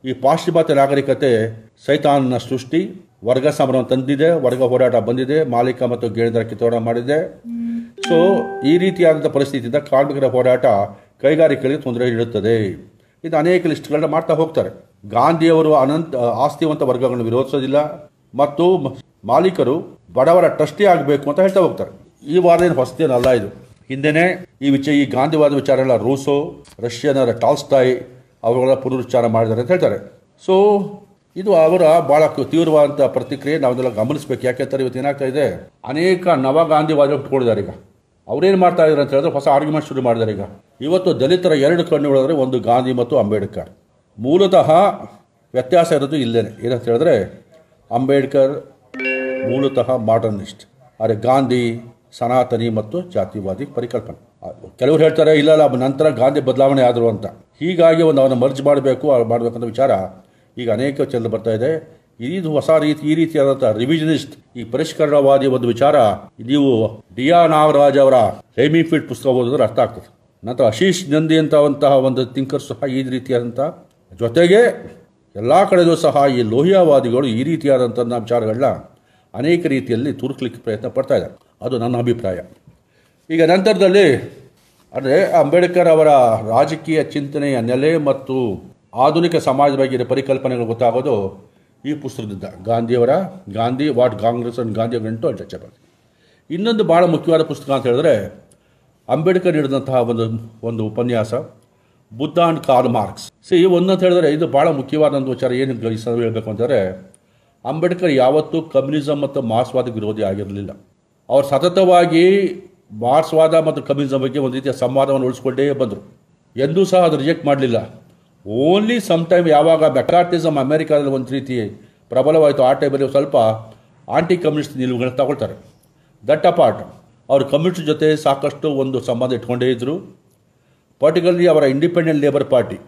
ಈ ಪಾಶ್ಚಿಮಾತ್ಯ ನಾಗರಿಕತೆ ಸೈತಾನನ ಸೃಷ್ಟಿ, ವರ್ಗ ಸಮರವನ್ನು ತಂದಿದೆ, ವರ್ಗ ಹೋರಾಟ ಬಂದಿದೆ, ಮಾಲೀಕ ಮತ್ತು ಗೇಣಿದರ ಕಿತ್ತೋಣ ಮಾಡಿದೆ. ಸೊ ಈ ರೀತಿಯಾದಂಥ ಪರಿಸ್ಥಿತಿಯಿಂದ ಕಾರ್ಮಿಕರ ಹೋರಾಟ ಕೈಗಾರಿಕೆಗಳಿಗೆ ತೊಂದರೆ ನೀಡುತ್ತದೆ. ಇದು ಅನೇಕ ಲಿಸ್ಟ್ಗಳನ್ನ ಮಾಡ್ತಾ ಹೋಗ್ತಾರೆ. ಗಾಂಧಿಯವರು ಆಸ್ತಿವಂತ ವರ್ಗಗಳನ್ನು ವಿರೋಧಿಸೋದಿಲ್ಲ ಮತ್ತು ಮಾಲೀಕರು ಬಡವರ ಟ್ರಸ್ಟಿ ಆಗಬೇಕು ಅಂತ ಹೇಳ್ತಾ ಹೋಗ್ತಾರೆ. ಈ ವಾರದೇನು ಹೊಸದೇನಲ್ಲ, ಇದು ಹಿಂದೆನೇ ಈ ಗಾಂಧಿವಾದ ವಿಚಾರ ಎಲ್ಲ ರೂಸೋ, ರಷ್ಯನ್ನರ ಟಾಲ್ಸ್ಟಾಯ್ ಅವುಗಳ ಪುನರುಚ್ಚಾರ ಮಾಡಿದ್ದಾರೆ ಅಂತ ಹೇಳ್ತಾರೆ. ಸೊ ಇದು ಅವರ ಭಾಳ ತೀವ್ರವಾದಂಥ ಪ್ರತಿಕ್ರಿಯೆ ನಾವೆಲ್ಲ ಗಮನಿಸಬೇಕು. ಯಾಕೆಂತಾರೆ ಇವತ್ತು ಏನಾಗ್ತಾ ಇದೆ, ಅನೇಕ ನವ ಗಾಂಧಿವಾದಿಗಳು ಹುಟ್ಕೊಂಡಿದ್ದಾರೆ. ಈಗ ಅವ್ರೇನು ಮಾಡ್ತಾ ಇದ್ದಾರೆ ಅಂತ ಹೇಳಿದ್ರೆ ಹೊಸ ಆರ್ಗ್ಯುಮೆಂಟ್ ಶುರು ಮಾಡಿದ್ದಾರೆ. ಇವತ್ತು ದಲಿತರ ಎರಡು ಕಣ್ಣುಗಳಂದರೆ ಒಂದು ಗಾಂಧಿ ಮತ್ತು ಅಂಬೇಡ್ಕರ್. ಮೂಲತಃ ವ್ಯತ್ಯಾಸ ಇರೋದು ಇಲ್ಲೇನೆ. ಏನಂತ ಹೇಳಿದ್ರೆ ಅಂಬೇಡ್ಕರ್ ಮೂಲತಃ ಮಾಡರ್ನಿಸ್ಟ್, ಆದರೆ ಗಾಂಧಿ ಸನಾತನಿ ಮತ್ತು ಜಾತಿವಾದಿ ಪರಿಕಲ್ಪನೆ. ಕೆಲವರು ಹೇಳ್ತಾರೆ ಇಲ್ಲ ನಂತರ ಗಾಂಧಿ ಬದಲಾವಣೆ ಆದರು ಅಂತ. ಹೀಗಾಗಿ ಅವನ್ನ ಮರ್ಜ್ ಮಾಡಬೇಕಂತ ವಿಚಾರ ಈಗ ಅನೇಕ ಚೆಲ್ಲ ಬರ್ತಾ ಇದೆ. ಇದು ಹೊಸ ಈ ರೀತಿಯಾದಂಥ ರಿವಿಷನಿಸ್ಟ್, ಈ ಪರಿಷ್ಕರಣವಾದಿ ಒಂದು ವಿಚಾರ ನೀವು ಡಿ.ಆರ್. ನಾಗರಾಜ್ ಅವರ ಹೇಮಿಫಿಲ್ಡ್ ಪುಸ್ತಕ ಓದಿದ್ರೆ ಅರ್ಥ ಆಗ್ತದೆ. ನಂತರ ಆಶೀಶ್ ನಂದಿ ಅಂತವಂತಹ ಒಂದು ಥಿಂಕರ್ ಸಹ ಈ ರೀತಿಯಾದಂಥ, ಜೊತೆಗೆ ಎಲ್ಲ ಕಡೆಯೂ ಸಹ ಈ ಲೋಹಿಯಾವಾದಿಗಳು ಈ ರೀತಿಯಾದಂಥ ವಿಚಾರಗಳನ್ನ ಅನೇಕ ರೀತಿಯಲ್ಲಿ ತುರುಕ್ಲಿಕ್ಕೆ ಪ್ರಯತ್ನ ಪಡ್ತಾ ಇದ್ದಾರೆ. ಅದು ನನ್ನ ಅಭಿಪ್ರಾಯ. ಈಗ ನಂತರದಲ್ಲಿ ಅಂದರೆ ಅಂಬೇಡ್ಕರ್ ಅವರ ರಾಜಕೀಯ ಚಿಂತನೆಯ ನೆಲೆ ಮತ್ತು ಆಧುನಿಕ ಸಮಾಜದ ಬಗ್ಗೆ ಪರಿಕಲ್ಪನೆಗಳು ಗೊತ್ತಾಗೋದು ಈ ಪುಸ್ತಕದಿಂದ. ಗಾಂಧಿ ವಾಟ್ ಕಾಂಗ್ರೆಸ್ ಅಂಡ್ ಗಾಂಧಿ ಗಂಟು ಅನ್ಟಚಬಲ್. ಇನ್ನೊಂದು ಭಾಳ ಮುಖ್ಯವಾದ ಪುಸ್ತಕ ಅಂತ ಹೇಳಿದ್ರೆ ಅಂಬೇಡ್ಕರ್ ನೀಡಿದಂತಹ ಒಂದು ಉಪನ್ಯಾಸ ಬುದ್ಧ ಅಂಡ್ ಕಾರ್ಲ್ ಮಾರ್ಕ್ಸ್. ಒಂದಂತ ಹೇಳಿದ್ರೆ ಇದು ಭಾಳ ಮುಖ್ಯವಾದಂಥ ವಿಚಾರ. ಏನು ಹೇಳಬೇಕು ಅಂತಂದರೆ ಅಂಬೇಡ್ಕರ್ ಯಾವತ್ತೂ ಕಮ್ಯುನಿಸಮ್ ಮತ್ತು ಮಾರ್ಕ್ಸ್ವಾದ ವಿರೋಧಿ ಆಗಿರಲಿಲ್ಲ. ಅವರು ಸತತವಾಗಿ ಮಾರ್ಕ್ಸ್ವಾದ ಮತ್ತು ಕಮ್ಯುನಿಸಮ್ ಬಗ್ಗೆ ಒಂದು ರೀತಿಯ ಸಂವಾದವನ್ನು ಉಳಿಸ್ಕೊಂಡೇ ಬಂದರು. ಎಂದೂ ಸಹ ಅದು ರಿಜೆಕ್ಟ್ ಮಾಡಲಿಲ್ಲ. ಓನ್ಲಿ ಸಮ್ ಟೈಮ್ ಯಾವಾಗ ಮೆಕಾರ್ಟಿಸಮ್ ಅಮೆರಿಕಾದಲ್ಲಿ ಒಂದು ರೀತಿ ಪ್ರಬಲವಾಯಿತು, ಆ ಟೈಮಲ್ಲಿ ಸ್ವಲ್ಪ ಆಂಟಿ ಕಮ್ಯುನಿಸ್ಟ್ ನಿಲುವುಗಳನ್ನ ತಗೊಳ್ತಾರೆ. ದಟ್ ಅಪಾರ್ಟ್ ಅವರು ಕಮ್ಯುನಿಸ್ಟ್ ಜೊತೆ ಸಾಕಷ್ಟು ಒಂದು ಸಂಬಂಧ ಇಟ್ಕೊಂಡೇ ಇದ್ದರು. ಪರ್ಟಿಕ್ಯುಲರ್ಲಿ ಅವರ ಇಂಡಿಪೆಂಡೆಂಟ್ ಲೇಬರ್ ಪಾರ್ಟಿ.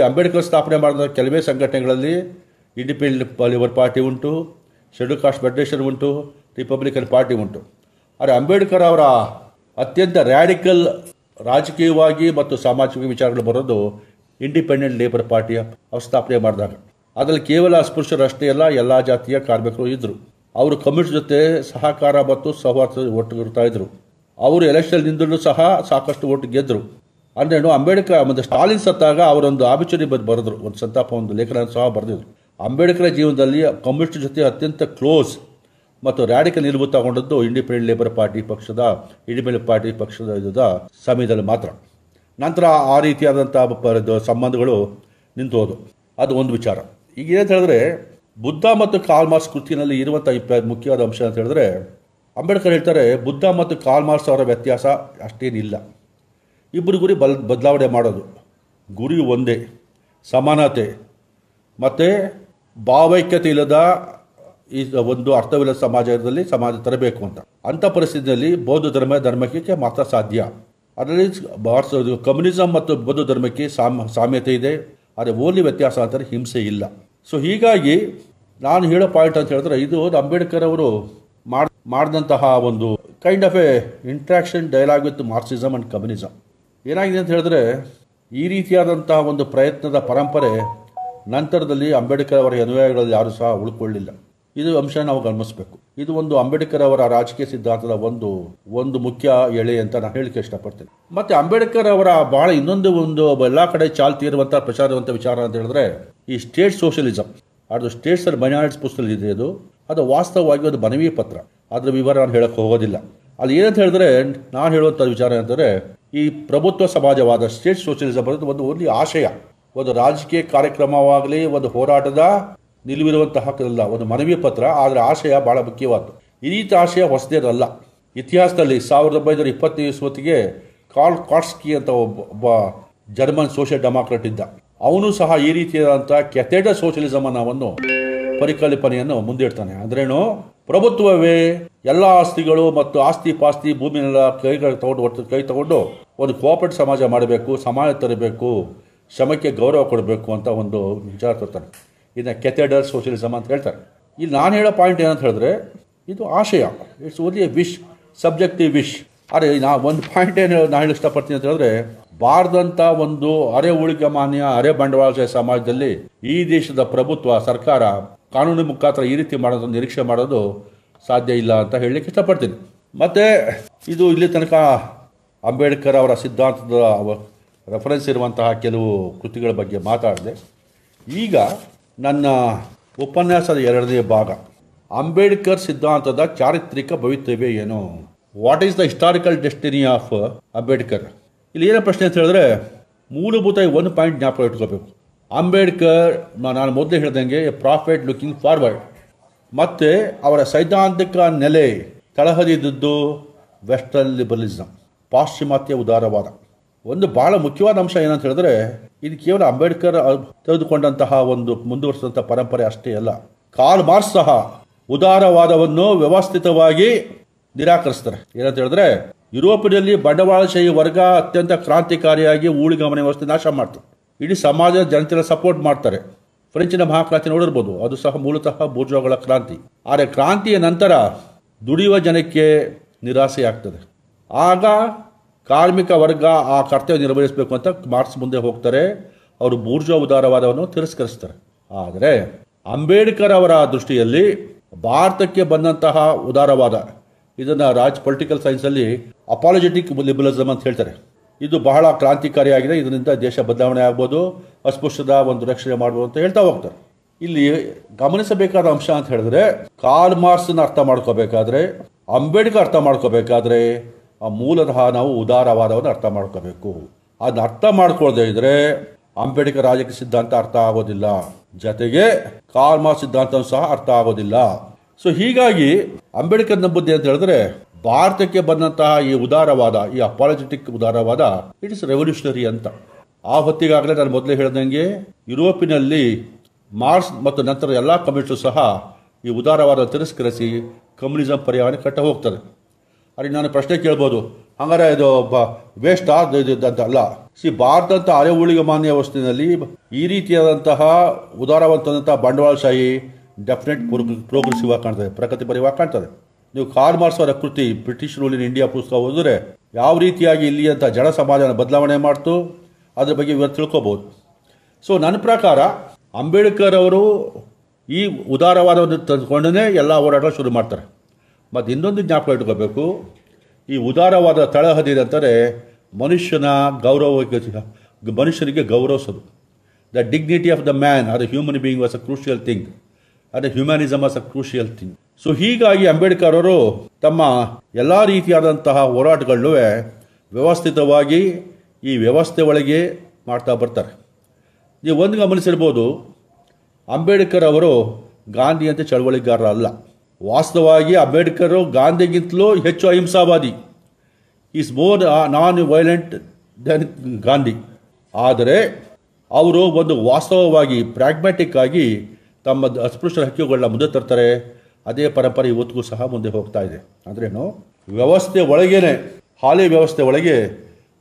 ಅಂಬೇಡ್ಕರ್ ಸ್ಥಾಪನೆ ಮಾಡಿದ ಕೆಲವೇ ಸಂಘಟನೆಗಳಲ್ಲಿ ಇಂಡಿಪೆಂಡೆಂಟ್ ಲೇಬರ್ ಪಾರ್ಟಿ ಉಂಟು, ಶೆಡ್ಯೂಲ್ ಕಾಸ್ಟ್ ಫೆಡರೇಷನ್ ಉಂಟು, ರಿಪಬ್ಲಿಕನ್ ಪಾರ್ಟಿ ಉಂಟು. ಆದರೆ ಅಂಬೇಡ್ಕರ್ ಅವರ ಅತ್ಯಂತ ರ್ಯಾಡಿಕಲ್ ರಾಜಕೀಯವಾಗಿ ಮತ್ತು ಸಾಮಾಜಿಕ ವಿಚಾರಗಳು ಬರೋದು ಇಂಡಿಪೆಂಡೆಂಟ್ ಲೇಬರ್ ಪಾರ್ಟಿಯ ಸ್ಥಾಪನೆ ಮಾಡಿದಾಗ. ಅದರಲ್ಲಿ ಕೇವಲ ಅಸ್ಪೃಶ್ಯರಷ್ಟೇ ಅಲ್ಲ, ಎಲ್ಲ ಜಾತಿಯ ಕಾರ್ಮಿಕರು ಇದ್ದರು. ಅವರು ಕಮ್ಯುನಿಸ್ಟ್ ಜೊತೆ ಸಹಕಾರ ಮತ್ತು ಸೌಹಾರ್ದ ಒಟ್ಟಿಗಿರ್ತಾ ಇದ್ರು. ಅವರು ಎಲೆಕ್ಷನ್ ನಿಂದಲೂ ಸಹ ಸಾಕಷ್ಟು ಓಟು ಗೆದ್ದರು. ಅಂದರೆ ಅಂಬೇಡ್ಕರ್ ಮತ್ತು ಸ್ಟಾಲಿನ್ ಸತ್ತಾಗ ಅವರೊಂದು ಆಬಿಚುರಿ ಬರೆದ್ರು, ಒಂದು ಸಂತಾಪ ಒಂದು ಲೇಖನ ಸಹ ಬರೆದಿದ್ರು. ಅಂಬೇಡ್ಕರ್ ಜೀವನದಲ್ಲಿ ಕಮ್ಯುನಿಸ್ಟ್ ಜೊತೆ ಅತ್ಯಂತ ಕ್ಲೋಸ್ ಮತ್ತು ರ್ಯಾಡಿಕಲ್ ನಿಲುವು ತಗೊಂಡದ್ದು ಇಂಡಿಪೆಂಡೆಂಟ್ ಪಾರ್ಟಿ ಪಕ್ಷದ ಸಮಯದಲ್ಲಿ ಮಾತ್ರ. ನಂತರ ಆ ರೀತಿಯಾದಂಥ ಸಂಬಂಧಗಳು ನಿಂತು ಹೋದು. ಅದು ಒಂದು ವಿಚಾರ. ಈಗ ಏನಂತ ಹೇಳಿದ್ರೆ ಬುದ್ಧ ಮತ್ತು ಕಾರ್ಲ್ ಮಾರ್ಕ್ಸ್ ಕೃತಿಯಲ್ಲಿ ಇರುವಂಥ ಮುಖ್ಯವಾದ ಅಂಶ ಅಂತ ಹೇಳಿದ್ರೆ ಅಂಬೇಡ್ಕರ್ ಹೇಳ್ತಾರೆ ಬುದ್ಧ ಮತ್ತು ಕಾರ್ಲ್ ಮಾರ್ಕ್ಸ್ ಅವರ ವ್ಯತ್ಯಾಸ ಅಷ್ಟೇನಿಲ್ಲ. ಇಬ್ಬರು ಗುರಿ ಬದಲಾವಣೆ ಮಾಡೋದು, ಗುರಿ ಒಂದೇ, ಸಮಾನತೆ ಮತ್ತು ಭಾವೈಕ್ಯತೆ ಇಲ್ಲದ ಈ ಒಂದು ಅರ್ಥವಿಲ್ಲದ ಸಮಾಜ ತರಬೇಕು ಅಂತ. ಅಂಥ ಪರಿಸ್ಥಿತಿಯಲ್ಲಿ ಬೌದ್ಧ ಧರ್ಮಕ್ಕೆ ಮಾತ್ರ ಸಾಧ್ಯ. ಅದರಲ್ಲಿ ಕಮ್ಯುನಿಸಮ್ ಮತ್ತು ಬೌದ್ಧ ಧರ್ಮಕ್ಕೆ ಸಾಮ್ಯತೆ ಇದೆ, ಆದರೆ ಓನ್ಲಿ ವ್ಯತ್ಯಾಸ ಅಂತಾರೆ ಹಿಂಸೆ ಇಲ್ಲ. ಸೊ ಹೀಗಾಗಿ ನಾನು ಹೇಳೋ ಪಾಯಿಂಟ್ ಅಂತ ಹೇಳಿದ್ರೆ ಇದು ಅಂಬೇಡ್ಕರ್ ಅವರು ಮಾಡಿದಂತಹ ಒಂದು kind of A interaction dialogue with Marxism and communism. ಏನಾಗಿದೆ ಅಂತ ಹೇಳಿದ್ರೆ ಈ ರೀತಿಯಾದಂತಹ ಒಂದು ಪ್ರಯತ್ನದ ಪರಂಪರೆ ನಂತರದಲ್ಲಿ ಅಂಬೇಡ್ಕರ್ ಅವರ ಅನುಯಾಯಿಗಳಲ್ಲಿ ಯಾರೂ ಸಹ ಉಳ್ಕೊಳ್ಳಿಲ್ಲ. ಇದು ಅಂಶ ನಾವು ಗಮನಿಸಬೇಕು. ಇದು ಒಂದು ಅಂಬೇಡ್ಕರ್ ಅವರ ರಾಜಕೀಯ ಸಿದ್ಧಾಂತದ ಒಂದು ಮುಖ್ಯ ಎಳೆ ಅಂತ ನಾನು ಹೇಳಿಕೆ ಇಷ್ಟಪಡ್ತೇನೆ. ಮತ್ತೆ ಅಂಬೇಡ್ಕರ್ ಅವರ ಬಹಳ ಇನ್ನೊಂದು ಎಲ್ಲ ಕಡೆ ಚಾಲ್ತಿ ಇರುವಂತಹ ಪ್ರಚಾರ ಇರುವಂಥ ವಿಚಾರ ಅಂತ ಹೇಳಿದ್ರೆ ಈ ಸ್ಟೇಟ್ ಸೋಷಿಯಲಿಸಮ್. ಅದು ಸ್ಟೇಟ್ಸ್ ಅಂಡ್ ಮೈನಾರಿಟೀಸ್ ಪುಸ್ತಕದಲ್ಲಿ ಇದೆ. ಅದು ವಾಸ್ತವವಾಗಿ ಒಂದು ಮನವಿ ಪತ್ರ. ಅದರ ವಿವರ ನಾನು ಹೇಳಕ್ಕೆ ಹೋಗೋದಿಲ್ಲ. ಅಲ್ಲಿ ಏನಂತ ಹೇಳಿದ್ರೆ ನಾನು ಹೇಳುವಂಥ ವಿಚಾರ ಅಂತಂದರೆ ಈ ಪ್ರಭುತ್ವ ಸಮಾಜವಾದ ಸ್ಟೇಟ್ ಸೋಷಿಯಲಿಸಮ್ ಅನ್ನೋದು ಒಂದು ಆಶಯ, ಒಂದು ರಾಜಕೀಯ ಕಾರ್ಯಕ್ರಮವಾಗಲಿ, ಒಂದು ಹೋರಾಟದ ನಿಲುವಿರುವಂತಹ ಹಕ್ಕಲ್ಲ, ಒಂದು ಮನವಿ ಪತ್ರ. ಆದರೆ ಆಶಯ ಬಹಳ ಮುಖ್ಯವಾದ್ದು. ಈ ರೀತಿ ಆಶಯ ಹೊಸದೇನಲ್ಲ. ಇತಿಹಾಸದಲ್ಲಿ 1920 ಕಾರ್ಲ್ ಕಾಟ್ಸ್ಕಿ ಅಂತ ಒಬ್ಬ ಜರ್ಮನ್ ಸೋಷಿಯಲ್ ಡೆಮಾಕ್ರಾಟ್ ಇದ್ದ. ಅವನು ಸಹ ಈ ರೀತಿಯಾದಂಥ ಕೆಥೆಡ್ರಲ್ ಸೋಷಿಯಲಿಸಮ್ ಅನ್ನೋ ಪರಿಕಲ್ಪನೆಯನ್ನು ಮುಂದಿಡ್ತಾನೆ. ಅಂದ್ರೇನು, ಪ್ರಭುತ್ವವೇ ಎಲ್ಲ ಆಸ್ತಿಗಳು ಮತ್ತು ಆಸ್ತಿ ಪಾಸ್ತಿ ಭೂಮಿನೆಲ್ಲ ಕೈ ತಗೊಂಡು ಒಂದು ಕೋಆಪರೇಟಿವ್ ಸಮಾಜ ಮಾಡಬೇಕು, ಸಮಾಜ ತರಬೇಕು, ಶ್ರಮಕ್ಕೆ ಗೌರವ ಕೊಡಬೇಕು ಅಂತ ಒಂದು ವಿಚಾರ ತರ್ತಾನೆ. ಇದನ್ನ ಕೆಥೆಡ್ರಲ್ ಸೋಷಿಯಲಿಸಮ್ ಅಂತ ಹೇಳ್ತಾರೆ. ಇಲ್ಲಿ ನಾನು ಹೇಳೋ ಪಾಯಿಂಟ್ ಏನಂತ ಹೇಳಿದ್ರೆ ಇದು ಆಶಯ, it's only A wish, subjective wish. ಅರೆ ಒಂದು ಪಾಯಿಂಟ್ ಏನು ನಾನು ಹೇಳಿ ಇಷ್ಟಪಡ್ತೀನಿ ಅಂತ ಹೇಳಿದ್ರೆ, ಭಾರತದಂಥ ಒಂದು ಅರೆ ಊಳಿಗಮಾನ್ಯ ಅರೆ ಬಂಡವಾಳಶಾಹಿ ಸಮಾಜದಲ್ಲಿ ಈ ದೇಶದ ಪ್ರಭುತ್ವ ಸರ್ಕಾರ ಕಾನೂನು ಮುಖಾಂತರ ಈ ರೀತಿ ಮಾಡೋದನ್ನು ನಿರೀಕ್ಷೆ ಮಾಡೋದು ಸಾಧ್ಯ ಇಲ್ಲ ಅಂತ ಹೇಳಲಿಕ್ಕೆ ಇಷ್ಟಪಡ್ತೀನಿ. ಮತ್ತು ಇದು ಇಲ್ಲಿ ತನಕ ಅಂಬೇಡ್ಕರ್ ಅವರ ಸಿದ್ಧಾಂತದ ರೆಫರೆನ್ಸ್ ಇರುವಂತಹ ಕೆಲವು ಕೃತಿಗಳ ಬಗ್ಗೆ ಮಾತಾಡಿದೆ. ಈಗ ನನ್ನ ಉಪನ್ಯಾಸದ 2ನೇ ಭಾಗ, ಅಂಬೇಡ್ಕರ್ ಸಿದ್ಧಾಂತದ ಚಾರಿತ್ರಿಕ ಭವಿತವ್ಯ ಏನು, what is the historical destiny of Ambedkar. ಇಲ್ಲಿ ಏನೋ ಪ್ರಶ್ನೆ ಅಂತ ಹೇಳಿದ್ರೆ ಮೂಲಭೂತ ಒಂದು ಪಾಯಿಂಟ್ ಜ್ಞಾಪಕ ಇಟ್ಕೋಬೇಕು. ಅಂಬೇಡ್ಕರ್ ನಾನು ಮೊದಲೇ ಹೇಳ್ದಂಗೆ ಎ ಪ್ರಾಫಿಟ್ ಲುಕಿಂಗ್ ಫಾರ್ವರ್ಡ್. ಮತ್ತು ಅವರ ಸೈದ್ಧಾಂತಿಕ ನೆಲೆ ತಳಹದಿದ್ದು ವೆಸ್ಟರ್ನ್ ಲಿಬರಲಿಸಮ್, ಪಾಶ್ಚಿಮಾತ್ಯ ಉದಾರವಾದ. ಒಂದು ಬಹಳ ಮುಖ್ಯವಾದ ಅಂಶ ಏನಂತ ಹೇಳಿದ್ರೆ ಇದು ಕೇವಲ ಅಂಬೇಡ್ಕರ್ ತೆಗೆದುಕೊಂಡಂತಹ ಒಂದು ಮುಂದುವರಿಸಿದಂಥ ಪರಂಪರೆ ಅಷ್ಟೇ ಅಲ್ಲ. ಕಾರ್ಲ್ ಮಾರ್ಕ್ಸ್ ಸಹ ಉದಾರವಾದವನ್ನು ವ್ಯವಸ್ಥಿತವಾಗಿ ನಿರಾಕರಿಸ್ತಾರೆ. ಏನಂತ ಹೇಳಿದ್ರೆ ಯುರೋಪಿನಲ್ಲಿ ಬಂಡವಾಳಶಾಹಿ ವರ್ಗ ಅತ್ಯಂತ ಕ್ರಾಂತಿಕಾರಿಯಾಗಿ ಊಳಿಗಮನೆ ವ್ಯವಸ್ಥೆ ನಾಶ ಮಾಡ್ತಾರೆ. ಇಡೀ ಸಮಾಜದ ಜನತೆಯ ಸಪೋರ್ಟ್ ಮಾಡ್ತಾರೆ. ಫ್ರೆಂಚಿನ ಮಹಾಕ್ರಾಂತಿ ನೋಡಿರ್ಬೋದು, ಅದು ಸಹ ಮೂಲತಃ ಬೂರ್ಜೋಗಳ ಕ್ರಾಂತಿ. ಆದರೆ ಕ್ರಾಂತಿಯ ನಂತರ ದುಡಿಯುವ ಜನಕ್ಕೆ ನಿರಾಸೆ ಆಗ್ತದೆ. ಆಗ ಕಾರ್ಮಿಕ ವರ್ಗ ಆ ಕರ್ತವ್ಯ ನಿರ್ವಹಿಸಬೇಕು ಅಂತ ಮಾರ್ಕ್ಸ್ ಮುಂದೆ ಹೋಗ್ತಾರೆ. ಅವರು ಬೂರ್ಜೋ ಉದಾರವಾದವನ್ನು ತಿರಸ್ಕರಿಸ್ತಾರೆ. ಆದರೆ ಅಂಬೇಡ್ಕರ್ ಅವರ ದೃಷ್ಟಿಯಲ್ಲಿ ಭಾರತಕ್ಕೆ ಬಂದಂತಹ ಉದಾರವಾದ, ಇದನ್ನು ಪೊಲಿಟಿಕಲ್ ಸೈನ್ಸಲ್ಲಿ ಅಪಾಲಜೆಟಿಕ್ ಲಿಬರಲಿಸಮ್ ಅಂತ ಹೇಳ್ತಾರೆ. ಇದು ಬಹಳ ಕ್ರಾಂತಿಕಾರಿಯಾಗಿದೆ, ಇದರಿಂದ ದೇಶ ಬದಲಾವಣೆ ಆಗ್ಬೋದು, ಅಸ್ಪೃಶ್ಯದ ಒಂದು ರಕ್ಷಣೆ ಮಾಡ್ಬೋದು ಅಂತ ಹೇಳ್ತಾ ಹೋಗ್ತಾರೆ. ಇಲ್ಲಿ ಗಮನಿಸಬೇಕಾದ ಅಂಶ ಅಂತ ಹೇಳಿದ್ರೆ ಕಾರ್ಲ್ ಮಾರ್ಕ್ಸ್ನ ಅರ್ಥ ಮಾಡ್ಕೋಬೇಕಾದ್ರೆ, ಅಂಬೇಡ್ಕರ್ ಅರ್ಥ ಮಾಡ್ಕೋಬೇಕಾದ್ರೆ ಆ ಮೂಲತಃ ನಾವು ಉದಾರವಾದವನ್ನು ಅರ್ಥ ಮಾಡ್ಕೋಬೇಕು. ಅದನ್ನ ಅರ್ಥ ಮಾಡ್ಕೊಳ್ಳದೆ ಇದ್ರೆ ಅಂಬೇಡ್ಕರ್ ರಾಜಕೀಯ ಸಿದ್ಧಾಂತ ಅರ್ಥ ಆಗೋದಿಲ್ಲ, ಜೊತೆಗೆ ಕಾರ್ಲ್ ಮಾರ್ಕ್ಸ್ ಸಿದ್ಧಾಂತ ಸಹ ಅರ್ಥ ಆಗೋದಿಲ್ಲ. ಸೊ ಹೀಗಾಗಿ ಅಂಬೇಡ್ಕರ್ ನಂಬುದು ಅಂತ ಹೇಳಿದ್ರೆ ಭಾರತಕ್ಕೆ ಬಂದಂತಹ ಈ ಉದಾರವಾದ, ಈ ಅಪಾಲಜೆಟಿಕ್ ಉದಾರವಾದ ಇಟ್ ಇಸ್ ರೆವಲ್ಯೂಷನರಿ ಅಂತ. ಆ ಹೊತ್ತಿಗಾಗಲೇ ನಾನು ಮೊದಲೇ ಹೇಳಿದಂಗೆ ಯುರೋಪಿನಲ್ಲಿ ಮಾರ್ಕ್ಸ್ ಮತ್ತು ನಂತರ ಎಲ್ಲ ಕಮ್ಯುನಿಸ್ಟರು ಸಹ ಈ ಉದಾರವಾದ ತಿರಸ್ಕರಿಸಿ ಕಮ್ಯುನಿಸಂ ಪರ್ಯಾಯವನ್ನು ಕಟ್ಟ ಹೋಗ್ತಾರೆ. ಅಲ್ಲಿ ನಾನು ಪ್ರಶ್ನೆ ಕೇಳ್ಬೋದು, ಹಂಗಾರೆ ಇದು ವೇಸ್ಟ್ ಅಂತ ಅಲ್ಲ. ಭಾರತದಂಥ ಅರೆ ಊಳಿಗಮಾನ್ಯ ವ್ಯವಸ್ಥೆಯಲ್ಲಿ ಈ ರೀತಿಯಾದಂತಹ ಉದಾರವಂತಂತಹ ಬಂಡವಾಳಶಾಹಿ ಡೆಫಿನೆಟ್ ಪ್ರೋಗ್ರೆಸಿವ್ ಆಗಿ ಕಾಣ್ತದೆ, ಪ್ರಗತಿಪರವಾಗಿ ಕಾಣ್ತದೆ. ನೀವು ಕಾರ್ಲ್ ಮಾರ್ಕ್ಸ್ ಅವರ ಕೃತಿ ಬ್ರಿಟಿಷ್ ರೂಲ್ ಇನ್ ಇಂಡಿಯಾ ಪುಸ್ತಕ ಓದಿದ್ರೆ ಯಾವ ರೀತಿಯಾಗಿ ಇಲ್ಲಿ ಅಂತ ಜನ ಸಮಾಜನ ಬದಲಾವಣೆ ಮಾಡ್ತು ಅದ್ರ ಬಗ್ಗೆ ಇವತ್ತು ತಿಳ್ಕೊಬೋದು. ಸೊ ನನ್ನ ಪ್ರಕಾರ ಅಂಬೇಡ್ಕರ್ ಅವರು ಈ ಉದಾರವಾದವನ್ನು ತಂದುಕೊಂಡೇ ಎಲ್ಲ ಹೋರಾಟ ಶುರು ಮಾಡ್ತಾರೆ. ಮತ್ತು ಇನ್ನೊಂದು ಜ್ಞಾಪಕ ಇಟ್ಕೋಬೇಕು, ಈ ಉದಾರವಾದ ತಳಹದಿ ಅಂತಾರೆ ಮನುಷ್ಯನ ಮನುಷ್ಯನಿಗೆ ಗೌರವಿಸೋದು. The dignity of the man or the human being was a crucial thing, ಅದೇ humanism was a crucial thing. So ಹೀಗಾಗಿ ಅಂಬೇಡ್ಕರ್ ಅವರು ತಮ್ಮ ಎಲ್ಲ ರೀತಿಯಾದಂತಹ ಹೋರಾಟಗಳನ್ನೂ ವ್ಯವಸ್ಥಿತವಾಗಿ ಈ ವ್ಯವಸ್ಥೆ ಒಳಗೆ ಮಾಡ್ತಾ ಬರ್ತಾರೆ. ನೀವು ಒಂದು ಗಮನಿಸಿರ್ಬೋದು, ಅಂಬೇಡ್ಕರ್ ಅವರು ಗಾಂಧಿಯಂತೆ ಚಳವಳಿಗಾರರ ಅಲ್ಲ. ವಾಸ್ತವವಾಗಿ ಅಂಬೇಡ್ಕರ್ ಗಾಂಧಿಗಿಂತಲೂ ಹೆಚ್ಚು ಅಹಿಂಸಾವಾದಿ, is more non violent than Gandhi. ಆದರೆ ಅವರು ಒಂದು ವಾಸ್ತವವಾಗಿ ಪ್ರಾಗ್ಮ್ಯಾಟಿಕ್ ಆಗಿ ತಮ್ಮ ಅಸ್ಪೃಶ್ಯರ ಹಕ್ಕುಗಳನ್ನ ಮುಂದೆ ತರ್ತಾರೆ. ಅದೇ ಪರಂಪರೆ ಇವತ್ತಿಗೂ ಸಹ ಮುಂದೆ ಹೋಗ್ತಾ ಇದೆ. ಅಂದ್ರೇನು, ವ್ಯವಸ್ಥೆ ಒಳಗೇನೆ, ಹಾಲಿ ವ್ಯವಸ್ಥೆ ಒಳಗೆ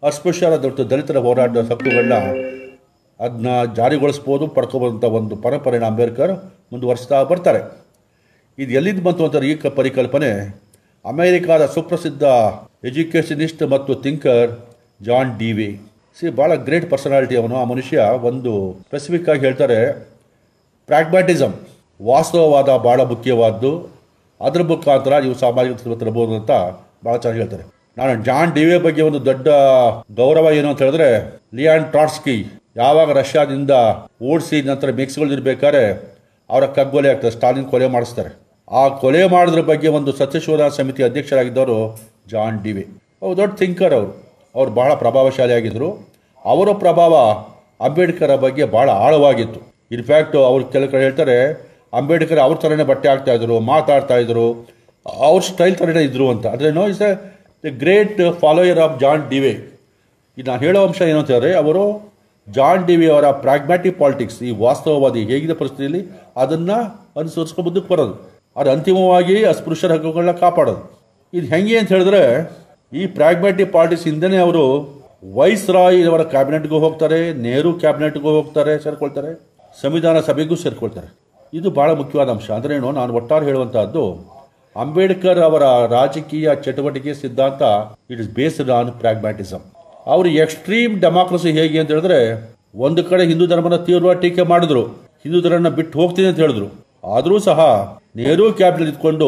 ಅಸ್ಪೃಶ್ಯರ ದಲಿತರ ಹೋರಾಟದ ಹಕ್ಕುಗಳನ್ನ ಅದನ್ನ ಜಾರಿಗೊಳಿಸ್ಬೋದು, ಪಡ್ಕೋಬೋದಂಥ ಒಂದು ಪರಂಪರೆನ ಅಂಬೇಡ್ಕರ್ ಮುಂದುವರಿಸ್ತಾ ಬರ್ತಾರೆ. ಇದು ಎಲ್ಲಿಂದ ಬಂತು ಅಂತಾರೆ ಈ ಪರಿಕಲ್ಪನೆ? ಅಮೆರಿಕಾದ ಸುಪ್ರಸಿದ್ಧ ಎಜುಕೇಷನಿಸ್ಟ್ ಮತ್ತು ಥಿಂಕರ್ ಜಾನ್ ಡಿವಿ ಭಾಳ ಗ್ರೇಟ್ ಪರ್ಸನಾಲಿಟಿ ಅವನು. ಆ ಮನುಷ್ಯ ಒಂದು ಸ್ಪೆಸಿಫಿಕ್ ಆಗಿ ಹೇಳ್ತಾರೆ, ಪ್ರಾಗ್ಮ್ಯಾಟಿಸಮ್, ವಾಸ್ತವವಾದ ಭಾಳ ಮುಖ್ಯವಾದ್ದು, ಅದ್ರ ಮುಖಾಂತರ ನೀವು ಸಾಮಾಜಿಕ ತರಬಹುದು ಅಂತ ಭಾಳ ಚೆನ್ನಾಗಿ ಹೇಳ್ತಾರೆ. ನಾನು ಜಾನ್ ಡಿವೆ ಬಗ್ಗೆ ಒಂದು ದೊಡ್ಡ ಗೌರವ ಏನು ಅಂತ ಹೇಳಿದ್ರೆ, ಲಿಯಾನ್ ಟ್ರಾಟ್ಸ್ಕಿ ಯಾವಾಗ ರಷ್ಯಾದಿಂದ ಓಡಿಸಿ ನಂತರ ಮೆಕ್ಸಿಕೋಲಿರ್ಬೇಕಾದ್ರೆ ಅವರ ಕಗ್ಗೊಲೆ ಆಗ್ತದೆ, ಸ್ಟಾಲಿನ್ ಕೊಲೆ ಮಾಡಿಸ್ತಾರೆ. ಆ ಕೊಲೆ ಮಾಡೋದ್ರ ಬಗ್ಗೆ ಒಂದು ಸತ್ಯಶೋಧನಾ ಸಮಿತಿ ಅಧ್ಯಕ್ಷರಾಗಿದ್ದವರು ಜಾನ್ ಡಿವೆ. ಅವರು ದೊಡ್ಡ ಥಿಂಕರ್, ಅವರು ಬಹಳ ಪ್ರಭಾವಶಾಲಿ ಆಗಿದ್ದರು. ಅವರ ಪ್ರಭಾವ ಅಂಬೇಡ್ಕರ್ ಬಗ್ಗೆ ಭಾಳ ಆಳವಾಗಿತ್ತು. ಇನ್ಫ್ಯಾಕ್ಟ್ ಅವ್ರು ಕೆಲವು ಕಡೆ ಹೇಳ್ತಾರೆ, ಅಂಬೇಡ್ಕರ್ ಅವ್ರ ಥರನೇ ಬಟ್ಟೆ ಹಾಕ್ತಾಯಿದ್ರು, ಮಾತಾಡ್ತಾಯಿದ್ರು, ಅವ್ರ ಸ್ಟೈಲ್ ಥರನೇ ಇದ್ರು ಅಂತ. ಅಂದರೆ no is the great follower of John Dewey. ಇದು ನಾನು ಹೇಳೋ ಅಂಶ ಏನು ಅಂತ ಹೇಳಿದ್ರೆ, ಅವರು ಜಾನ್ ಡಿವೆ ಅವರ ಪ್ರಾಗ್ಮ್ಯಾಟಿಕ್ ಪಾಲಿಟಿಕ್ಸ್, ಈ ವಾಸ್ತವವಾದಿ ಹೇಗಿದೆ ಪರಿಸ್ಥಿತಿಯಲ್ಲಿ ಅದನ್ನು ಅನುಸರಿಸ್ಕೊಂಡು ಮುಂದಕ್ಕೆ ಬರೋದು, ಅದು ಅಂತಿಮವಾಗಿ ಅಸ್ಪೃಶ್ಯರ ಹಕ್ಕುಗಳನ್ನ ಕಾಪಾಡೋದು. ಇದು ಹೆಂಗೆ ಅಂತ ಹೇಳಿದ್ರೆ, ಈ ಪ್ರಾಗ್ಮ್ಯಾಟಿಕ್ ಪಾಲಿಟಿಕ್ಸ್ ಹಿಂದೆನೇ ಅವರು ವೈಸ್ ರಾಯ್ ಅವರ ಕ್ಯಾಬಿನೆಟ್ಗೂ ಹೋಗ್ತಾರೆ, ನೆಹರು ಕ್ಯಾಬಿನೆಟ್ಗೂ ಹೋಗ್ತಾರೆ, ಸೇರ್ಕೊಳ್ತಾರೆ, ಸಂವಿಧಾನ ಸಭೆಗೂ ಸೇರ್ಕೊಳ್ತಾರೆ. ಇದು ಭಾಳ ಮುಖ್ಯವಾದ ಅಂಶ. ಅಂದ್ರೇನು, ನಾನು ಒಟ್ಟಾರೆ ಹೇಳುವಂತಹದ್ದು, ಅಂಬೇಡ್ಕರ್ ಅವರ ರಾಜಕೀಯ ಚಟುವಟಿಕೆ ಸಿದ್ಧಾಂತ ಇಟ್ ಇಸ್ ಬೇಸ್ಡ್ ಆನ್ ಪ್ರಾಗ್ಮ್ಯಾಟಿಸಮ್. ಅವರು ಎಕ್ಸ್ಟ್ರೀಮ್ ಡೆಮಾಕ್ರಸಿ ಹೇಗೆ ಅಂತ ಹೇಳಿದ್ರೆ, ಒಂದು ಕಡೆ ಹಿಂದೂ ಧರ್ಮನ ತೀವ್ರವಾಗಿ ಟೀಕೆ ಮಾಡಿದ್ರು, ಹಿಂದೂ ಧರ್ಮನ ಬಿಟ್ಟು ಹೋಗ್ತೀನಿ ಅಂತ ಹೇಳಿದ್ರು. ಆದರೂ ಸಹ ನೆಹರು ಕ್ಯಾಬಿನೆಟ್ ಇದ್ಕೊಂಡು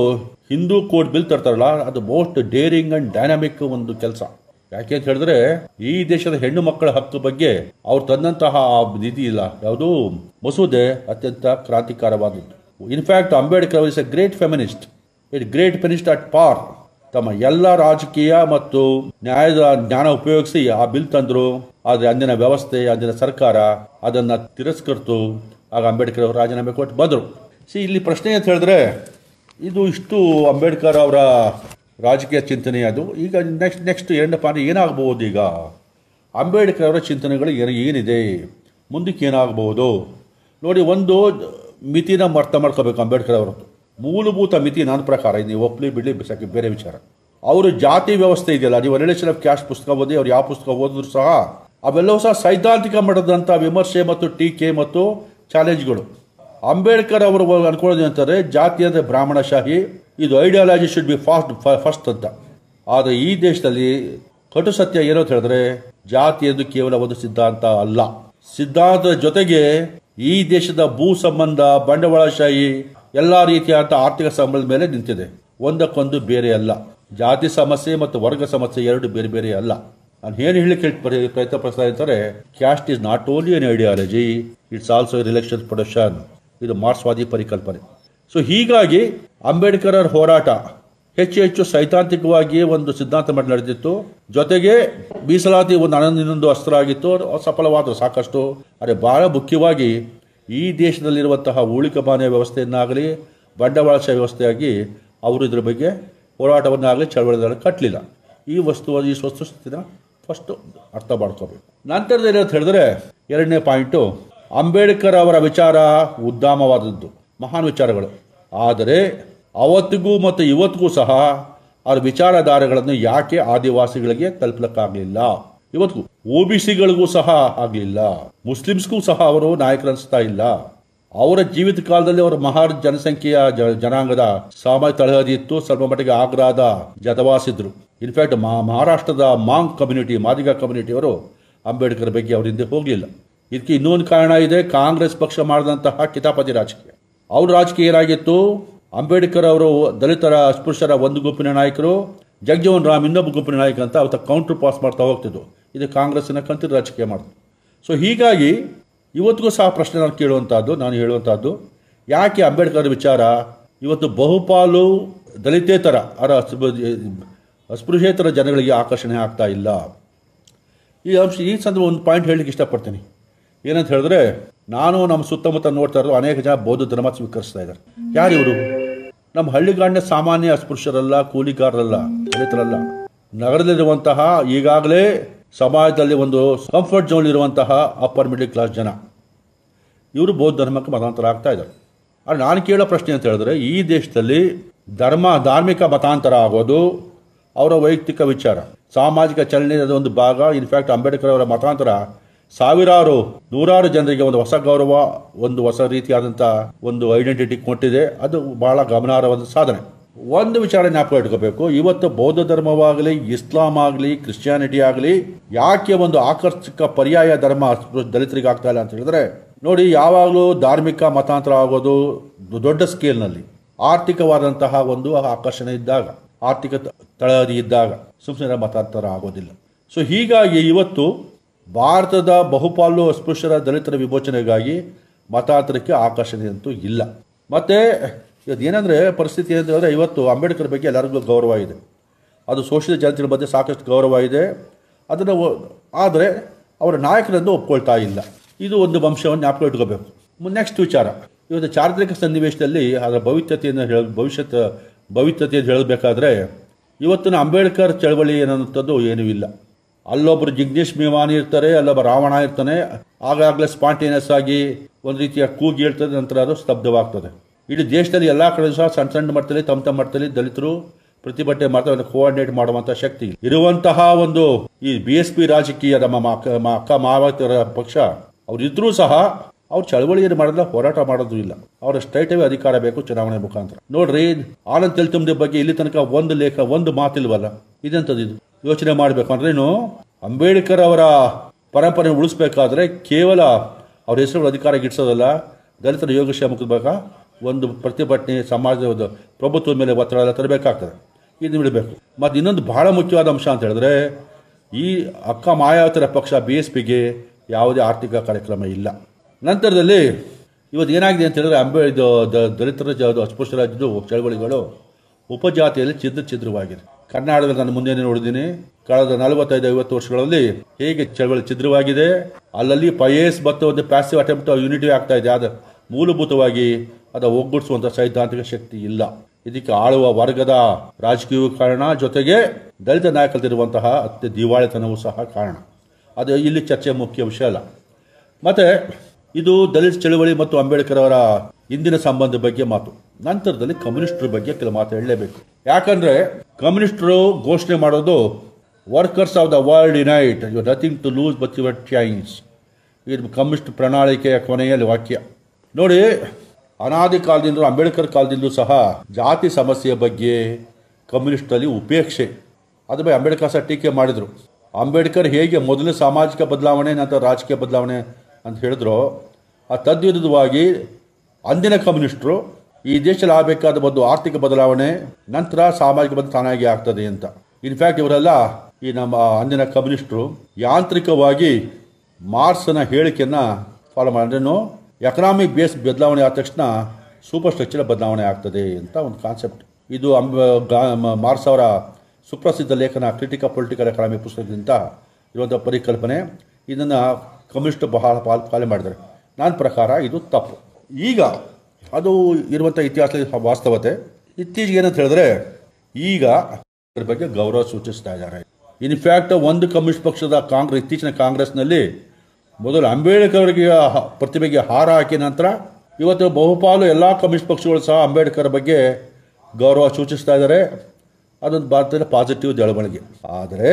ಹಿಂದೂ ಕೋಡ್ ಬಿಲ್ ತರ್ತಾರಲ್ಲ, ಅದು ಮೋಸ್ಟ್ ಡೇರಿಂಗ್ ಅಂಡ್ ಡೈನಾಮಿಕ್ ಒಂದು ಕೆಲಸ. ಯಾಕೆ ಅಂತ ಹೇಳಿದ್ರೆ, ಈ ದೇಶದ ಹೆಣ್ಣು ಮಕ್ಕಳ ಹಕ್ಕು ಬಗ್ಗೆ ಅವ್ರು ತಂದಂತಹ ನಿಧಿ ಇಲ್ಲ, ಯಾವುದು ಮಸೂದೆ ಅತ್ಯಂತ ಕ್ರಾಂತಿಕಾರವಾದದ್ದು. In fact Ambedkar is a great feminist, great feminist at par. ತಮ್ಮ ಎಲ್ಲ ರಾಜಕೀಯ ಮತ್ತು ನ್ಯಾಯದ ಜ್ಞಾನ ಉಪಯೋಗಿಸಿ ಆ ಬಿಲ್ ತಂದರು. ಆದರೆ ಅಂದಿನ ವ್ಯವಸ್ಥೆ, ಅಂದಿನ ಸರ್ಕಾರ ಅದನ್ನು ತಿರಸ್ಕರಿತು. ಆಗ ಅಂಬೇಡ್ಕರ್ ಅವರು ರಾಜೀನಾಮೆ ಕೊಟ್ಟು ಬಂದರು. ಇಲ್ಲಿ ಪ್ರಶ್ನೆ ಅಂತ ಹೇಳಿದ್ರೆ, ಇದು ಇಷ್ಟು ಅಂಬೇಡ್ಕರ್ ಅವರ ರಾಜಕೀಯ ಚಿಂತನೆ. ಅದು ಈಗ ನೆಕ್ಸ್ಟ್ ಏನಪ್ಪ ಅಂದರೆ, ಏನಾಗಬಹುದು ಈಗ ಅಂಬೇಡ್ಕರ್ ಅವರ ಚಿಂತನೆಗಳು ಏನಿದೆ, ಮುಂದಕ್ಕೆ ಏನಾಗಬಹುದು ನೋಡಿ. ಒಂದು ಮಿತಿನ ಅರ್ಥ ಮಾಡ್ಕೋಬೇಕು. ಅಂಬೇಡ್ಕರ್ ಅವರು ಮೂಲಭೂತ ಮಿತಿ ನನ್ನ ಪ್ರಕಾರ, ನೀವು ಒಪ್ಪಲಿ ಬಿಡಲಿ ಬಿಸಾಕಿ ಬೇರೆ ವಿಚಾರ. ಅವರು ಜಾತಿ ವ್ಯವಸ್ಥೆ ಇದೆಯಲ್ಲ, ನೀವು ರಿಲೇಷನ್ ಆಫ್ ಕ್ಯಾಸ್ಟ್ ಪುಸ್ತಕ ಓದಿ, ಅವ್ರು ಯಾವ ಪುಸ್ತಕ ಓದಿದ್ರು ಸಹ ಅವೆಲ್ಲವೂ ಸಹ ಸೈದ್ಧಾಂತಿಕ ಮಟ್ಟದಂಥ ವಿಮರ್ಶೆ ಮತ್ತು ಟೀಕೆ ಮತ್ತು ಚಾಲೆಂಜ್ಗಳು. ಅಂಬೇಡ್ಕರ್ ಅವರು ಅನ್ಕೊಳ್ಳೋದು ಅಂತಾರೆ, ಜಾತಿ ಅಂದರೆ ಬ್ರಾಹ್ಮಣಶಾಹಿ, ಇದು ಐಡಿಯಾಲಜಿ ಶುಡ್ ಬಿ ಫಸ್ಟ್ ಅಂತ. ಆದರೆ ಈ ದೇಶದಲ್ಲಿ ಕಟು ಸತ್ಯ ಏನು ಅಂತ ಹೇಳಿದ್ರೆ, ಜಾತಿ ಎಂದು ಕೇವಲ ಒಂದು ಸಿದ್ಧಾಂತ ಅಲ್ಲ. ಸಿದ್ಧಾಂತದ ಜೊತೆಗೆ ಈ ದೇಶದ ಭೂ ಸಂಬಂಧ, ಬಂಡವಾಳಶಾಹಿ, ಎಲ್ಲ ರೀತಿಯಾದ ಆರ್ಥಿಕ ಸಂಬಂಧದ ಮೇಲೆ ನಿಂತಿದೆ. ಒಂದಕ್ಕೊಂದು ಬೇರೆ ಅಲ್ಲ. ಜಾತಿ ಸಮಸ್ಯೆ ಮತ್ತು ವರ್ಗ ಸಮಸ್ಯೆ ಎರಡು ಬೇರೆ ಬೇರೆ ಅಲ್ಲ. ನಾನು ಏನು ಹೇಳಲಿಕ್ಕೆ ಪ್ರಯತ್ನ ಪಡ್ತಾ ಇರ್ತಾರೆ, caste is not only an ideology, it's also relation production. ಇದು ಮಾರ್ಕ್ಸ್ವಾದಿ ಪರಿಕಲ್ಪನೆ. ಸೊ ಹೀಗಾಗಿ ಅಂಬೇಡ್ಕರ್ ಅವರ ಹೋರಾಟ ಹೆಚ್ಚು ಸೈದ್ಧಾಂತಿಕವಾಗಿ ಒಂದು ಸಿದ್ಧಾಂತ ಮಾಡಿ ನಡೆದಿತ್ತು. ಜೊತೆಗೆ ಮೀಸಲಾತಿ ಒಂದು ಇನ್ನೊಂದು ಅಸ್ತ್ರ ಆಗಿತ್ತು, ಸಫಲವಾದರು ಸಾಕಷ್ಟು. ಆದರೆ ಬಹಳ ಮುಖ್ಯವಾಗಿ ಈ ದೇಶದಲ್ಲಿರುವಂತಹ ಊಳಿಕಮಾನ್ಯ ವ್ಯವಸ್ಥೆಯನ್ನಾಗಲಿ, ಬಂಡವಾಳಶಾಹಿ ವ್ಯವಸ್ಥೆಯಾಗಿ ಅವರು ಇದ್ರ ಬಗ್ಗೆ ಹೋರಾಟವನ್ನಾಗಲಿ ಚಳವಳಿಗಳನ್ನು ಕಟ್ಟಲಿಲ್ಲ. ಈ ವಸ್ತುಸ್ಥಿತಿನ ಫಸ್ಟು ಅರ್ಥ ಮಾಡ್ಕೋಬೇಕು. ನಂತರದಲ್ಲಿ ಅಂತ ಹೇಳಿದ್ರೆ, ಎರಡನೇ ಪಾಯಿಂಟು, ಅಂಬೇಡ್ಕರ್ ಅವರ ವಿಚಾರ ಉದ್ದಾಮವಾದದ್ದು, ಮಹಾನ್ ವಿಚಾರಗಳು. ಆದರೆ ಅವತ್ತಿಗೂ ಮತ್ತು ಇವತ್ತಿಗೂ ಸಹ ಅವರ ವಿಚಾರಧಾರೆಗಳನ್ನು ಯಾಕೆ ಆದಿವಾಸಿಗಳಿಗೆ ತಲುಪಲಿಕ್ಕಾಗಲಿಲ್ಲ? ಇವತ್ತಿಗೂ OBCಗಳಿಗೂ ಸಹ ಆಗಲಿಲ್ಲ, ಮುಸ್ಲಿಮ್ಸ್ಗೂ ಸಹ ಅವರು ನಾಯಕರನ್ನಿಸ್ತಾ ಇಲ್ಲ. ಅವರ ಜೀವಿತ ಕಾಲದಲ್ಲಿ ಅವರ ಮಹಾನ್ ಜನಸಂಖ್ಯೆಯ ಜನಾಂಗದ ಸಾಮಾಜಿಕ ತಳಹದಿ ಇತ್ತು. ಸ್ವಲ್ಪ ಮಟ್ಟಿಗೆ ಆಗ್ರಾದ ಜತವಾಸಿದ್ರು. ಇನ್ಫ್ಯಾಕ್ಟ್ ಮಹಾರಾಷ್ಟ್ರದ ಮಾಂಗ್ ಕಮ್ಯುನಿಟಿ, ಮಾದಿಗ ಕಮ್ಯುನಿಟಿಯವರು ಅಂಬೇಡ್ಕರ್ ಬಗ್ಗೆ ಅವರ ಹಿಂದೆ ಹೋಗಲಿಲ್ಲ. ಇದಕ್ಕೆ ಇನ್ನೊಂದು ಕಾರಣ ಇದೆ, ಕಾಂಗ್ರೆಸ್ ಪಕ್ಷ ಮಾಡಿದಂತಹ ಕಿತಾಪತಿ ರಾಜಕೀಯ. ಅವ್ರ ರಾಜಕೀಯ ಏನಾಗಿತ್ತು, ಅಂಬೇಡ್ಕರ್ ಅವರು ದಲಿತರ, ಅಸ್ಪೃಶ್ಯರ ಒಂದು ಗುಂಪಿನ ನಾಯಕರು, ಜಗಜೀವನ್ ರಾಮ್ ಇನ್ನೊಬ್ಬ ಗುಂಪಿನ ನಾಯಕ ಅಂತ ಅವತ್ತ ಕೌಂಟರ್ ಪಾಸ್ ಮಾಡ್ತಾ ಹೋಗ್ತಿದ್ದು. ಇದು ಕಾಂಗ್ರೆಸ್ಸಿನ ಕಂತಿನ ರಾಜಕೀಯ ಮಾಡಿದ್ರು. ಸೊ ಹೀಗಾಗಿ ಇವತ್ತಿಗೂ ಸಹ ಪ್ರಶ್ನೆ ನಾನು ಹೇಳುವಂಥದ್ದು, ಯಾಕೆ ಅಂಬೇಡ್ಕರ್ ವಿಚಾರ ಇವತ್ತು ಬಹುಪಾಲು ದಲಿತೇತರ ಅಸ್ಪೃಶ್ಯೇತರ ಜನಗಳಿಗೆ ಆಕರ್ಷಣೆ ಆಗ್ತಾ ಇಲ್ಲ? ಈ ಸಂದರ್ಭ ಒಂದು ಪಾಯಿಂಟ್ ಹೇಳಲಿಕ್ಕೆ ಇಷ್ಟಪಡ್ತೀನಿ. ಏನಂತ ಹೇಳಿದ್ರೆ, ನಾನು ನಮ್ಮ ಸುತ್ತಮುತ್ತ ನೋಡ್ತಾ ಇರೋದು ಅನೇಕ ಜನ ಬೌದ್ಧ ಧರ್ಮ ಸ್ವೀಕರಿಸ್ತಾ ಇದ್ದಾರೆ. ಯಾರಿವರು? ನಮ್ಮ ಹಳ್ಳಿಗಾಡಿನ ಸಾಮಾನ್ಯ ಅಸ್ಪೃಶ್ಯರಲ್ಲ, ಕೂಲಿಗಾರರಲ್ಲ, ದಲಿತರಲ್ಲ. ನಗರದಲ್ಲಿರುವಂತಹ, ಈಗಾಗಲೇ ಸಮಾಜದಲ್ಲಿ ಒಂದು ಕಂಫರ್ಟ್ ಝೋನ್ ಇರುವಂತಹ ಅಪ್ಪರ್ ಮಿಡಲ್ ಕ್ಲಾಸ್ ಜನ, ಇವರು ಬೌದ್ಧ ಧರ್ಮಕ್ಕೆ ಮತಾಂತರ ಆಗ್ತಾ ಇದ್ದಾರೆ. ಆದರೆ ನಾನು ಕೇಳೋ ಪ್ರಶ್ನೆ ಅಂತ ಹೇಳಿದ್ರೆ, ಈ ದೇಶದಲ್ಲಿ ಧಾರ್ಮಿಕ ಮತಾಂತರ ಆಗೋದು ಅವರ ವೈಯಕ್ತಿಕ ವಿಚಾರ, ಸಾಮಾಜಿಕ ಚಲನೆಯ ಒಂದು ಭಾಗ. ಇನ್ಫ್ಯಾಕ್ಟ್ ಅಂಬೇಡ್ಕರ್ ಅವರ ಮತಾಂತರ ಸಾವಿರಾರು, ನೂರಾರು ಜನರಿಗೆ ಒಂದು ಹೊಸ ಗೌರವ, ಒಂದು ಹೊಸ ರೀತಿಯಾದಂಥ ಒಂದು ಐಡೆಂಟಿಟಿ ಕೊಟ್ಟಿದೆ. ಅದು ಬಹಳ ಗಮನಾರ್ಹವಾದ ಸಾಧನೆ. ಒಂದು ವಿಚಾರ ಜ್ಞಾಪಕ ಇಟ್ಕೋಬೇಕು, ಇವತ್ತು ಬೌದ್ಧ ಧರ್ಮವಾಗಲಿ, ಇಸ್ಲಾಂ ಆಗಲಿ, ಕ್ರಿಶ್ಚಿಯಾನಿಟಿ ಆಗಲಿ ಯಾಕೆ ಒಂದು ಆಕರ್ಷಕ ಪರ್ಯಾಯ ಧರ್ಮ ದಲಿತರಿಗೆ ಆಗ್ತಾ ಇಲ್ಲ ಅಂತ ಹೇಳಿದ್ರೆ, ನೋಡಿ, ಯಾವಾಗಲೂ ಧಾರ್ಮಿಕ ಮತಾಂತರ ಆಗೋದು ದೊಡ್ಡ ಸ್ಕೇಲ್ನಲ್ಲಿ ಆರ್ಥಿಕವಾದಂತಹ ಒಂದು ಆಕರ್ಷಣೆ ಇದ್ದಾಗ, ಆರ್ಥಿಕ ತಳಹದಿ ಇದ್ದಾಗ ಸುಮ್ಮನೆ ಮತಾಂತರ ಆಗೋದಿಲ್ಲ. ಸೊ ಹೀಗಾಗಿ ಇವತ್ತು ಭಾರತದ ಬಹುಪಾಲು ಅಸ್ಪೃಶ್ಯರ ದಲಿತರ ವಿಮೋಚನೆಗಾಗಿ ಮತಾಂತರಕ್ಕೆ ಆಕರ್ಷಣೆ ಅಂತೂ ಇಲ್ಲ. ಮತ್ತು ಇವತ್ತು ಏನಂದರೆ ಪರಿಸ್ಥಿತಿ ಅಂತ ಹೇಳಿದ್ರೆ, ಇವತ್ತು ಅಂಬೇಡ್ಕರ್ ಬಗ್ಗೆ ಎಲ್ಲರಿಗೂ ಗೌರವ ಇದೆ, ಅದು ಶೋಷಿತ ಜನತೆಗಳ ಬಗ್ಗೆ ಸಾಕಷ್ಟು ಗೌರವ ಇದೆ. ಅದನ್ನು ಆದರೆ ಅವರ ನಾಯಕರನ್ನು ಒಪ್ಕೊಳ್ತಾ ಇಲ್ಲ. ಇದು ಒಂದು ಅಂಶವನ್ನು ಜ್ಞಾಪಕ ಇಟ್ಕೋಬೇಕು. ನೆಕ್ಸ್ಟ್ ವಿಚಾರ, ಇವತ್ತು ಚಾರಿತ್ರಿಕ ಸನ್ನಿವೇಶದಲ್ಲಿ ಅದರ ಭವಿಷ್ಯತೆಯನ್ನು ಹೇಳಬೇಕಾದ್ರೆ ಇವತ್ತಿನ ಅಂಬೇಡ್ಕರ್ ಚಳವಳಿ ಏನಂಥದ್ದು ಏನೂ ಇಲ್ಲ. ಅಲ್ಲೊಬ್ಬರು ಜಿಗ್ನೇಶ್ ಮೇವಾನಿ ಇರ್ತಾರೆ, ಅಲ್ಲೊಬ್ಬ ರಾವಣ ಇರ್ತಾನೆ, ಆಗಾಗಲೇ ಸ್ಪಾಂಟೇನಿಯಸ್ ಆಗಿ ಒಂದು ರೀತಿಯ ಕೂಗಿ ಹೇಳ್ತದೆ, ನಂತರ ಅದು ಸ್ತಬ್ಧವಾಗ್ತದೆ. ಇಡೀ ದೇಶದಲ್ಲಿ ಎಲ್ಲ ಕಡೆ ಸಹ ಸಣ್ಣ ಸಣ್ಣ ಮಟ್ಟದಲ್ಲಿ ತಮ್ಮ ಮಟ್ಟದಲ್ಲಿ ದಲಿತರು ಪ್ರತಿಭಟನೆ ಮಾಡ್ತಾರೆ, ಅದನ್ನು ಕೋಆರ್ಡಿನೇಟ್ ಮಾಡುವಂಥ ಶಕ್ತಿ ಇರುವಂತಹ ಒಂದು ಈ BSP ರಾಜಕೀಯ ನಮ್ಮ ಅಕ್ಕ ಮಾಯಾವತಿಯವರ ಪಕ್ಷ ಅವರಿದ್ರೂ ಸಹ ಅವ್ರು ಚಳವಳಿಯನ್ನು ಮಾಡಿದ್ರೆ ಹೋರಾಟ ಮಾಡೋದು ಇಲ್ಲ. ಅವರ ಸ್ಟ್ರೈಟ್ ಅವೇ ಅಧಿಕಾರ ಬೇಕು ಚುನಾವಣೆ ಮುಖಾಂತರ. ನೋಡ್ರಿ, ಆನಂದ್ ತೆಲ್ತುಂಬಡೆ ಬಗ್ಗೆ ಇಲ್ಲಿ ತನಕ ಒಂದು ಲೇಖ, ಒಂದು ಮಾತಿಲ್ವಲ್ಲ. ಇದೆಂಥದ್ದು ಇದು? ಯೋಚನೆ ಮಾಡಬೇಕು. ಅಂದ್ರೇನು, ಅಂಬೇಡ್ಕರ್ ಅವರ ಪರಂಪರೆ ಉಳಿಸ್ಬೇಕಾದ್ರೆ ಕೇವಲ ಅವ್ರ ಹೆಸರುಗಳು ಅಧಿಕಾರ ಗಿಡಿಸೋದಲ್ಲ, ದಲಿತರ ಯೋಗಕ್ಷೇಮಕ್ಕೆ ಬೇಕಾ ಒಂದು ಪ್ರತಿಭಟನೆ, ಸಮಾಜದ ಪ್ರಭುತ್ವದ ಮೇಲೆ ಒತ್ತಡ ಎಲ್ಲ ತರಬೇಕಾಗ್ತದೆ. ಇದು ಬಿಡಬೇಕು. ಮತ್ತು ಇನ್ನೊಂದು ಬಹಳ ಮುಖ್ಯವಾದ ಅಂಶ ಅಂತ ಹೇಳಿದ್ರೆ, ಈ ಅಕ್ಕ ಮಾಯಾವತಿರ ಪಕ್ಷ BSPಗೆ ಯಾವುದೇ ಆರ್ಥಿಕ ಕಾರ್ಯಕ್ರಮ ಇಲ್ಲ. ನಂತರದಲ್ಲಿ ಇವತ್ತು ಏನಾಗಿದೆ ಅಂತ ಹೇಳಿದ್ರೆ, ದಲಿತರ ಅಸ್ಪೃಶ್ಯರ ಚಳವಳಿಗಳು ಉಪಜಾತಿಯಲ್ಲಿ ಛಿದ್ರವಾಗಿದೆ. ಕರ್ನಾಟಕದಲ್ಲಿ ನಾನು ಮುಂದೆ ನೋಡಿದ್ದೀನಿ, ಕಳೆದ 45-50 ವರ್ಷಗಳಲ್ಲಿ ಹೇಗೆ ಚಳವಳಿ ಛಿದ್ರವಾಗಿದೆ. ಅಲ್ಲಲ್ಲಿ ಪೈಎಸ್ ಮತ್ತು ಒಂದು ಪ್ಯಾಸಿವ್ ಅಟೆಂಪ್ಟ್ ಯೂನಿಟಿ ಆಗ್ತಾ ಇದೆ. ಆದರೆ ಮೂಲಭೂತವಾಗಿ ಅದು ಒಗ್ಗೂಡಿಸುವಂಥ ಸೈದ್ಧಾಂತಿಕ ಶಕ್ತಿ ಇಲ್ಲ. ಇದಕ್ಕೆ ಆಳುವ ವರ್ಗದ ರಾಜಕೀಯ ಕಾರಣ, ಜೊತೆಗೆ ದಲಿತ ನಾಯಕರಲ್ಲಿರುವಂತಹ ದಿವಾಳಿತನವೂ ಸಹ ಕಾರಣ. ಅದು ಇಲ್ಲಿ ಚರ್ಚೆ ಮುಖ್ಯ ವಿಷಯ ಅಲ್ಲ. ಮತ್ತು ಇದು ದಲಿತ ಚಳವಳಿ ಮತ್ತು ಅಂಬೇಡ್ಕರ್ ಅವರ ಇಂದಿನ ಸಂಬಂಧ ಬಗ್ಗೆ ಮಾತು. ನಂತರದಲ್ಲಿ ಕಮ್ಯುನಿಸ್ಟರ ಬಗ್ಗೆ ಕೆಲವು ಮಾತು ಹೇಳಲೇಬೇಕು. ಯಾಕಂದರೆ ಕಮ್ಯುನಿಸ್ಟರು ಘೋಷಣೆ ಮಾಡೋದು workers of the world unite, you nothing to lose but your chains. ಇದು ಕಮ್ಯುನಿಸ್ಟ್ ಪ್ರಣಾಳಿಕೆಯ ಕೊನೆಯಲ್ಲಿ ವಾಕ್ಯ. ನೋಡಿ, ಅನಾದಿ ಕಾಲದಿಂದಲೂ, ಅಂಬೇಡ್ಕರ್ ಕಾಲದಿಂದಲೂ ಸಹ ಜಾತಿ ಸಮಸ್ಯೆಯ ಬಗ್ಗೆ ಕಮ್ಯುನಿಸ್ಟಲ್ಲಿ ಉಪೇಕ್ಷೆ. ಅದ್ರ ಬಗ್ಗೆ ಅಂಬೇಡ್ಕರ್ ಸಹ ಟೀಕೆ ಮಾಡಿದರು. ಅಂಬೇಡ್ಕರ್ ಹೇಗೆ ಮೊದಲು ಸಾಮಾಜಿಕ ಬದಲಾವಣೆ ನಂತರ ರಾಜಕೀಯ ಬದಲಾವಣೆ ಅಂತ ಹೇಳಿದ್ರು, ಆ ತದ್ವಿರುದ್ಧವಾಗಿ ಅಂದಿನ ಕಮ್ಯುನಿಸ್ಟರು ಈ ದೇಶದಲ್ಲಿ ಆಗಬೇಕಾದ ಒಂದು ಆರ್ಥಿಕ ಬದಲಾವಣೆ ನಂತರ ಸಾಮಾಜಿಕ ಬದಲಾವಣೆ ತಾನಾಗಿ ಆಗ್ತದೆ ಅಂತ. ಇನ್ಫ್ಯಾಕ್ಟ್ ಇವರೆಲ್ಲ ಈ ನಮ್ಮ ಅಂದಿನ ಕಮ್ಯುನಿಸ್ಟರು ಯಾಂತ್ರಿಕವಾಗಿ ಮಾರ್ಕ್ಸ್ನ ಹೇಳಿಕೆಯನ್ನು ಫಾಲೋ ಮಾಡಿದ್ರೇನು, ಎಕನಾಮಿಕ್ ಬೇಸ್ ಬದಲಾವಣೆ ಆದ ತಕ್ಷಣ ಸೂಪರ್ ಸ್ಟ್ರಕ್ಚರ್ ಬದಲಾವಣೆ ಆಗ್ತದೆ ಅಂತ ಒಂದು ಕಾನ್ಸೆಪ್ಟ್. ಇದು ಮಾರ್ಕ್ಸ್ ಅವರ ಸುಪ್ರಸಿದ್ಧ ಲೇಖನ ಕ್ರಿಟಿಕ್ ಆಫ್ ಪೊಲಿಟಿಕಲ್ ಎಕನಾಮಿ ಪುಸ್ತಕದಿಂದ ಇರುವಂಥ ಪರಿಕಲ್ಪನೆ. ಇದನ್ನು ಕಮ್ಯುನಿಸ್ಟ್ ಬಹಳ ಪಾಲನೆ ಮಾಡಿದ್ದಾರೆ. ನನ್ನ ಪ್ರಕಾರ ಇದು ತಪ್ಪು. ಈಗ ಅದು ಇರುವಂಥ ಇತಿಹಾಸದ ವಾಸ್ತವತೆ. ಇತ್ತೀಚೆಗೆ ಏನಂತ ಹೇಳಿದ್ರೆ, ಈಗ ಅದ್ರ ಬಗ್ಗೆ ಗೌರವ ಸೂಚಿಸ್ತಾ ಇದ್ದಾರೆ. ಇನ್ಫ್ಯಾಕ್ಟ್ ಒಂದು ಕಮ್ಯುನಿಸ್ಟ್ ಪಕ್ಷದ ಇತ್ತೀಚಿನ ಕಾಂಗ್ರೆಸ್ನಲ್ಲಿ ಮೊದಲು ಅಂಬೇಡ್ಕರ್ ಅವರಿಗೆ ಪ್ರತಿಭೆಗೆ ಹಾರ ಹಾಕಿ ನಂತರ ಇವತ್ತು ಬಹುಪಾಲು ಎಲ್ಲ ಕಮ್ಯುನಿಸ್ಟ್ ಪಕ್ಷಗಳು ಸಹ ಅಂಬೇಡ್ಕರ್ ಬಗ್ಗೆ ಗೌರವ ಸೂಚಿಸ್ತಾ ಇದ್ದಾರೆ. ಅದೊಂದು ಭಾರತದಲ್ಲಿ ಪಾಸಿಟಿವ್ ಬೆಳವಣಿಗೆ. ಆದರೆ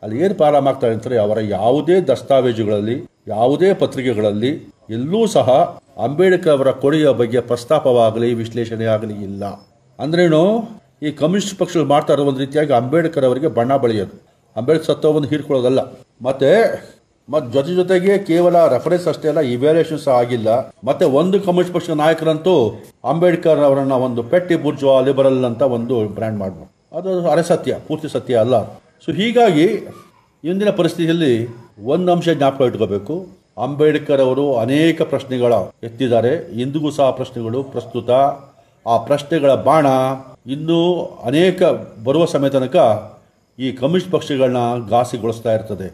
ಅಲ್ಲಿ ಏನು ಪ್ರಾರಂಭ ಆಗ್ತಾರೆ ಅಂತಾರೆ, ಅವರ ಯಾವುದೇ ದಸ್ತಾವೇಜುಗಳಲ್ಲಿ, ಯಾವುದೇ ಪತ್ರಿಕೆಗಳಲ್ಲಿ ಎಲ್ಲೂ ಸಹ ಅಂಬೇಡ್ಕರ್ ಅವರ ಕೊಡುಗೆಯ ಬಗ್ಗೆ ಪ್ರಸ್ತಾಪವಾಗಲಿ ವಿಶ್ಲೇಷಣೆ ಆಗಲಿ ಇಲ್ಲ. ಅಂದ್ರೇನು, ಈ ಕಮ್ಯುನಿಸ್ಟ್ ಪಕ್ಷಗಳು ಮಾಡ್ತಾ ಇರೋ ಒಂದು ರೀತಿಯಾಗಿ ಅಂಬೇಡ್ಕರ್ ಅವರಿಗೆ ಬಣ್ಣ ಬಳಿಯೋದು, ಅಂಬೇಡ್ಕರ್ ಸತ್ವವನ್ನು ಹೀರ್ಕೊಳ್ಳೋದಲ್ಲ. ಮತ್ತು ಜೊತೆಗೆ ಕೇವಲ ರೆಫರೆನ್ಸ್ ಅಷ್ಟೇ ಅಲ್ಲ, ಇವ್ಯಾಲ್ಯೂಷನ್ ಸಹ ಆಗಿಲ್ಲ. ಮತ್ತೆ ಒಂದು ಕಮ್ಯುನಿಸ್ಟ್ ಪಕ್ಷದ ನಾಯಕರಂತೂ ಅಂಬೇಡ್ಕರ್ ಅವರನ್ನ ಒಂದು ಪೆಟ್ಟಿ ಬುರ್ಜುವಾ ಲಿಬರಲ್ ಅಂತ ಒಂದು ಬ್ರ್ಯಾಂಡ್ ಮಾಡ್ಬೋದು. ಅದು ಅರೆ ಸತ್ಯ, ಪೂರ್ತಿ ಸತ್ಯ ಅಲ್ಲ. ಸೊ ಹೀಗಾಗಿ ಇಂದಿನ ಪರಿಸ್ಥಿತಿಯಲ್ಲಿ ಒಂದು ಅಂಶ ಜ್ಞಾಪಕ ಇಟ್ಕೋಬೇಕು, ಅಂಬೇಡ್ಕರ್ ಅವರು ಅನೇಕ ಪ್ರಶ್ನೆಗಳ ಎತ್ತಿದ್ದಾರೆ. ಇಂದಿಗೂ ಸಹ ಪ್ರಶ್ನೆಗಳು ಪ್ರಸ್ತುತ. ಆ ಪ್ರಶ್ನೆಗಳ ಬಾಣ ಇನ್ನೂ ಅನೇಕ ಬರುವ ಸಮಯ ತನಕ ಈ ಕಮ್ಯುನಿಸ್ಟ್ ಪಕ್ಷಗಳನ್ನ ಘಾಸಿಗೊಳಿಸ್ತಾ ಇರ್ತದೆ,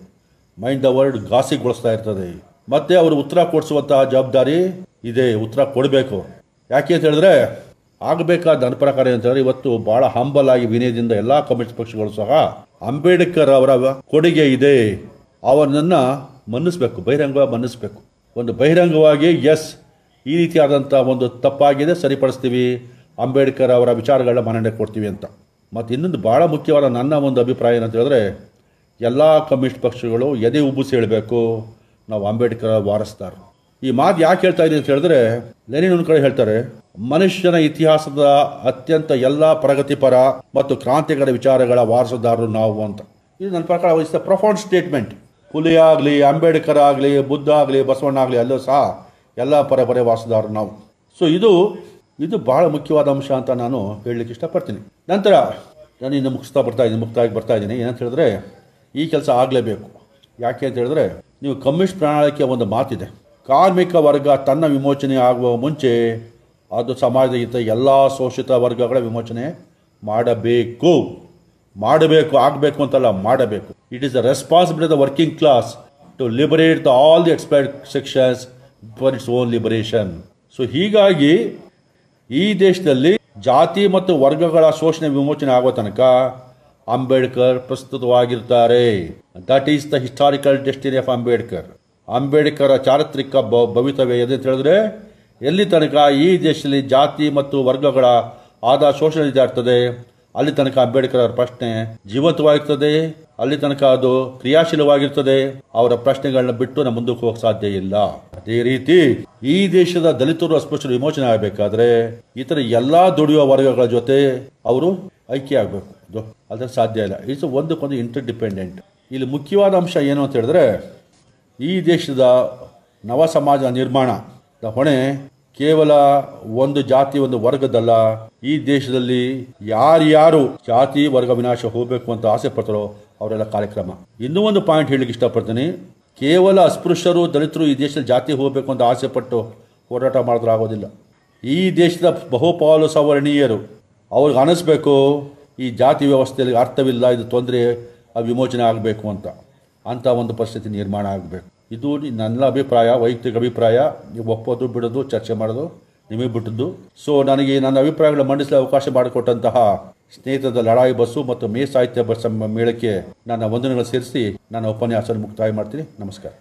ಮೈಂಡ್ ದ ವರ್ಡ್ ಘಾಸಿಗೊಳಿಸ್ತಾ ಇರ್ತದೆ. ಮತ್ತೆ ಅವರು ಉತ್ತರ ಕೊಡಿಸುವಂತಹ ಜವಾಬ್ದಾರಿ ಇದೆ, ಉತ್ತರ ಕೊಡಬೇಕು. ಯಾಕೆ ಅಂತ ಹೇಳಿದ್ರೆ, ಆಗಬೇಕಾದ ನನ್ನ ಪ್ರಕಾರ ಅಂತ ಹೇಳಿದ್ರೆ, ಇವತ್ತು ಬಹಳ ಹಂಬಲ್ ಆಗಿ ವಿನಯದಿಂದ ಎಲ್ಲ ಕಮ್ಯುನಿಸ್ಟ್ ಪಕ್ಷಗಳು ಸಹ ಅಂಬೇಡ್ಕರ್ ಅವರ ಕೊಡುಗೆ ಇದೆ, ಅವರನ್ನ ಮನ್ನಿಸ್ಬೇಕು, ಬಹಿರಂಗವಾಗಿ ಮನ್ನಿಸ್ಬೇಕು. ಒಂದು ಬಹಿರಂಗವಾಗಿ ಎಸ್, ಈ ರೀತಿಯಾದಂಥ ಒಂದು ತಪ್ಪಾಗಿದೆ, ಸರಿಪಡಿಸ್ತೀವಿ, ಅಂಬೇಡ್ಕರ್ ಅವರ ವಿಚಾರಗಳನ್ನ ಮನ್ನಣೆ ಕೊಡ್ತೀವಿ ಅಂತ. ಮತ್ತು ಇನ್ನೊಂದು ಭಾಳ ಮುಖ್ಯವಾದ ನನ್ನ ಒಂದು ಅಭಿಪ್ರಾಯ ಏನಂತ ಹೇಳಿದ್ರೆ, ಎಲ್ಲ ಕಮ್ಯುನಿಸ್ಟ್ ಪಕ್ಷಗಳು ಎದೆ ಉಬ್ಬಿಸಿ ಹೇಳಬೇಕು, ನಾವು ಅಂಬೇಡ್ಕರ್ ವಾರಸ್ದಾರ. ಈ ಮಾತು ಯಾಕೆ ಹೇಳ್ತಾ ಇದ್ದೀನಿ ಅಂತ ಹೇಳಿದ್ರೆ, ಲೆನಿನ್ ಒಂದು ಕಡೆ ಹೇಳ್ತಾರೆ, ಮನುಷ್ಯನ ಇತಿಹಾಸದ ಅತ್ಯಂತ ಎಲ್ಲ ಪ್ರಗತಿಪರ ಮತ್ತು ಕ್ರಾಂತಿಕರ ವಿಚಾರಗಳ ವಾರಸುದಾರರು ನಾವು ಅಂತ. ಇದು ನನ್ನ ಪ್ರಕಾರ ಇಸ್ ದ ಪ್ರೊಫೌಂಡ್ ಸ್ಟೇಟ್ಮೆಂಟ್. ಹುಲಿ ಆಗಲಿ, ಅಂಬೇಡ್ಕರ್ ಆಗಲಿ, ಬುದ್ಧ ಆಗಲಿ, ಬಸವಣ್ಣ ಆಗಲಿ, ಅಲ್ಲೂ ಸಹ ಎಲ್ಲ ಪರಂಪರೆ ವಾರಸುದಾರರು ನಾವು. ಸೊ ಇದು ಬಹಳ ಮುಖ್ಯವಾದ ಅಂಶ ಅಂತ ನಾನು ಹೇಳಲಿಕ್ಕೆ ಇಷ್ಟಪಡ್ತೀನಿ. ನಂತರ ನಾನು ಇನ್ನು ಮುಕ್ತಾಗಿ ಬರ್ತಾ ಇದ್ದೀನಿ. ಏನಂತ ಹೇಳಿದ್ರೆ, ಈ ಕೆಲಸ ಆಗಲೇಬೇಕು. ಯಾಕೆ ಅಂತ ಹೇಳಿದ್ರೆ, ನೀವು ಕಮ್ಯುನಿಸ್ಟ್ ಪ್ರಣಾಳಿಕೆಯ ಒಂದು ಮಾತಿದೆ, ಕಾರ್ಮಿಕ ವರ್ಗ ತನ್ನ ವಿಮೋಚನೆ ಆಗುವ ಮುಂಚೆ ಅದು ಸಮಾಜದ ಎಲ್ಲ ಶೋಷಿತ ವರ್ಗಗಳ ವಿಮೋಚನೆ ಮಾಡಬೇಕು. ಆಗಬೇಕು ಅಂತಲ್ಲ, ಮಾಡಬೇಕು. It is the responsibility of the working class to liberate all the exploited sections for its own liberation. So ಹೀಗಾಗಿ ಈ ದೇಶದಲ್ಲಿ ಜಾತಿ ಮತ್ತು ವರ್ಗಗಳ ಶೋಷಣೆ ವಿಮೋಚನೆ ಆಗುವ ತನಕ ಅಂಬೇಡ್ಕರ್ ಪ್ರಸ್ತುತವಾಗಿರ್ತಾರೆ. That is the historical destiny of Ambedkar ಚಾರಿತ್ರಿಕ ಭವಿತವ್ಯ ಎದಂತ ಹೇಳಿದ್ರೆ, ಎಲ್ಲಿ ತನಕ ಈ ದೇಶದಲ್ಲಿ ಜಾತಿ ಮತ್ತು ವರ್ಗಗಳ ಆದ ಶೋಷಣೆ ಇರ್ತದೆ ಅಲ್ಲಿ ತನಕ ಅಂಬೇಡ್ಕರ್ ಅವರ ಪ್ರಶ್ನೆ ಜೀವಂತವಾಗಿರ್ತದೆ, ಅಲ್ಲಿ ತನಕ ಅದು ಕ್ರಿಯಾಶೀಲವಾಗಿರ್ತದೆ. ಅವರ ಪ್ರಶ್ನೆಗಳನ್ನ ಬಿಟ್ಟು ನಾವು ಮುಂದಕ್ಕೆ ಹೋಗಕ್ಕೆ ಸಾಧ್ಯ ಇಲ್ಲ. ಅದೇ ರೀತಿ ಈ ದೇಶದ ದಲಿತರು ಅಸ್ಪೃಶ್ಯರು ವಿಮೋಚನೆ ಆಗಬೇಕಾದ್ರೆ ಇತರ ಎಲ್ಲಾ ದುಡಿಯುವ ವರ್ಗಗಳ ಜೊತೆ ಅವರು ಐಕ್ಯ ಆಗಬೇಕು. ಅದ್ರ ಸಾಧ್ಯ ಇಲ್ಲ. ಇಟ್ಸ್ ಒಂದಕ್ಕೊಂದು ಇಂಟರ್ ಡಿಪೆಂಡೆಂಟ್. ಇಲ್ಲಿ ಮುಖ್ಯವಾದ ಅಂಶ ಏನು ಅಂತ ಹೇಳಿದ್ರೆ, ಈ ದೇಶದ ನವ ಸಮಾಜ ನಿರ್ಮಾಣದ ಹೊಣೆ ಕೇವಲ ಒಂದು ಜಾತಿ ಒಂದು ವರ್ಗದಲ್ಲ. ಈ ದೇಶದಲ್ಲಿ ಯಾರ್ಯಾರು ಜಾತಿ ವರ್ಗ ವಿನಾಶ ಹೋಗಬೇಕು ಅಂತ ಆಸೆ ಪಡ್ತಾರೋ ಅವರೆಲ್ಲ ಕಾರ್ಯಕ್ರಮ. ಇನ್ನೂ ಒಂದು ಪಾಯಿಂಟ್ ಹೇಳಲಿಕ್ಕೆ ಇಷ್ಟಪಡ್ತೀನಿ. ಕೇವಲ ಅಸ್ಪೃಶ್ಯರು ದಲಿತರು ಈ ದೇಶದಲ್ಲಿ ಜಾತಿ ಹೋಗಬೇಕು ಅಂತ ಆಸೆ ಪಟ್ಟು ಹೋರಾಟ ಮಾಡಿದ್ರೆ ಆಗೋದಿಲ್ಲ. ಈ ದೇಶದ ಬಹುಪಾಲು ಸವರ್ಣೀಯರು ಅವ್ರಿಗೆ ಅನಿಸ್ಬೇಕು ಈ ಜಾತಿ ವ್ಯವಸ್ಥೆಯಲ್ಲಿ ಅರ್ಥವಿಲ್ಲ, ಇದು ತೊಂದರೆ, ವಿಮೋಚನೆ ಆಗಬೇಕು ಅಂತ ಒಂದು ಪರಿಸ್ಥಿತಿ ನಿರ್ಮಾಣ ಆಗಬೇಕು. ಇದು ನನ್ನ ಅಭಿಪ್ರಾಯ, ವೈಯಕ್ತಿಕ ಅಭಿಪ್ರಾಯ. ನೀವು ಒಪ್ಪೋದು ಬಿಡೋದು ಚರ್ಚೆ ಮಾಡೋದು ನಿಮಗೆ ಬಿಟ್ಟದ್ದು. ಸೊ ನನಗೆ ನನ್ನ ಅಭಿಪ್ರಾಯಗಳನ್ನು ಮಂಡಿಸಲು ಅವಕಾಶ ಮಾಡಿಕೊಟ್ಟಂತಹ ಸ್ನೇಹಿತರದ ಲಡಾಯಿ ಬಸ್ಸು ಮತ್ತು ಮೇ ಸಾಹಿತ್ಯ ಮೇಳಕ್ಕೆ ನನ್ನ ವಂದನೆಗಳು ಸೇರಿಸಿ ನನ್ನ ಉಪನ್ಯಾಸ ಮುಕ್ತಾಯ ಮಾಡ್ತೀನಿ. ನಮಸ್ಕಾರ.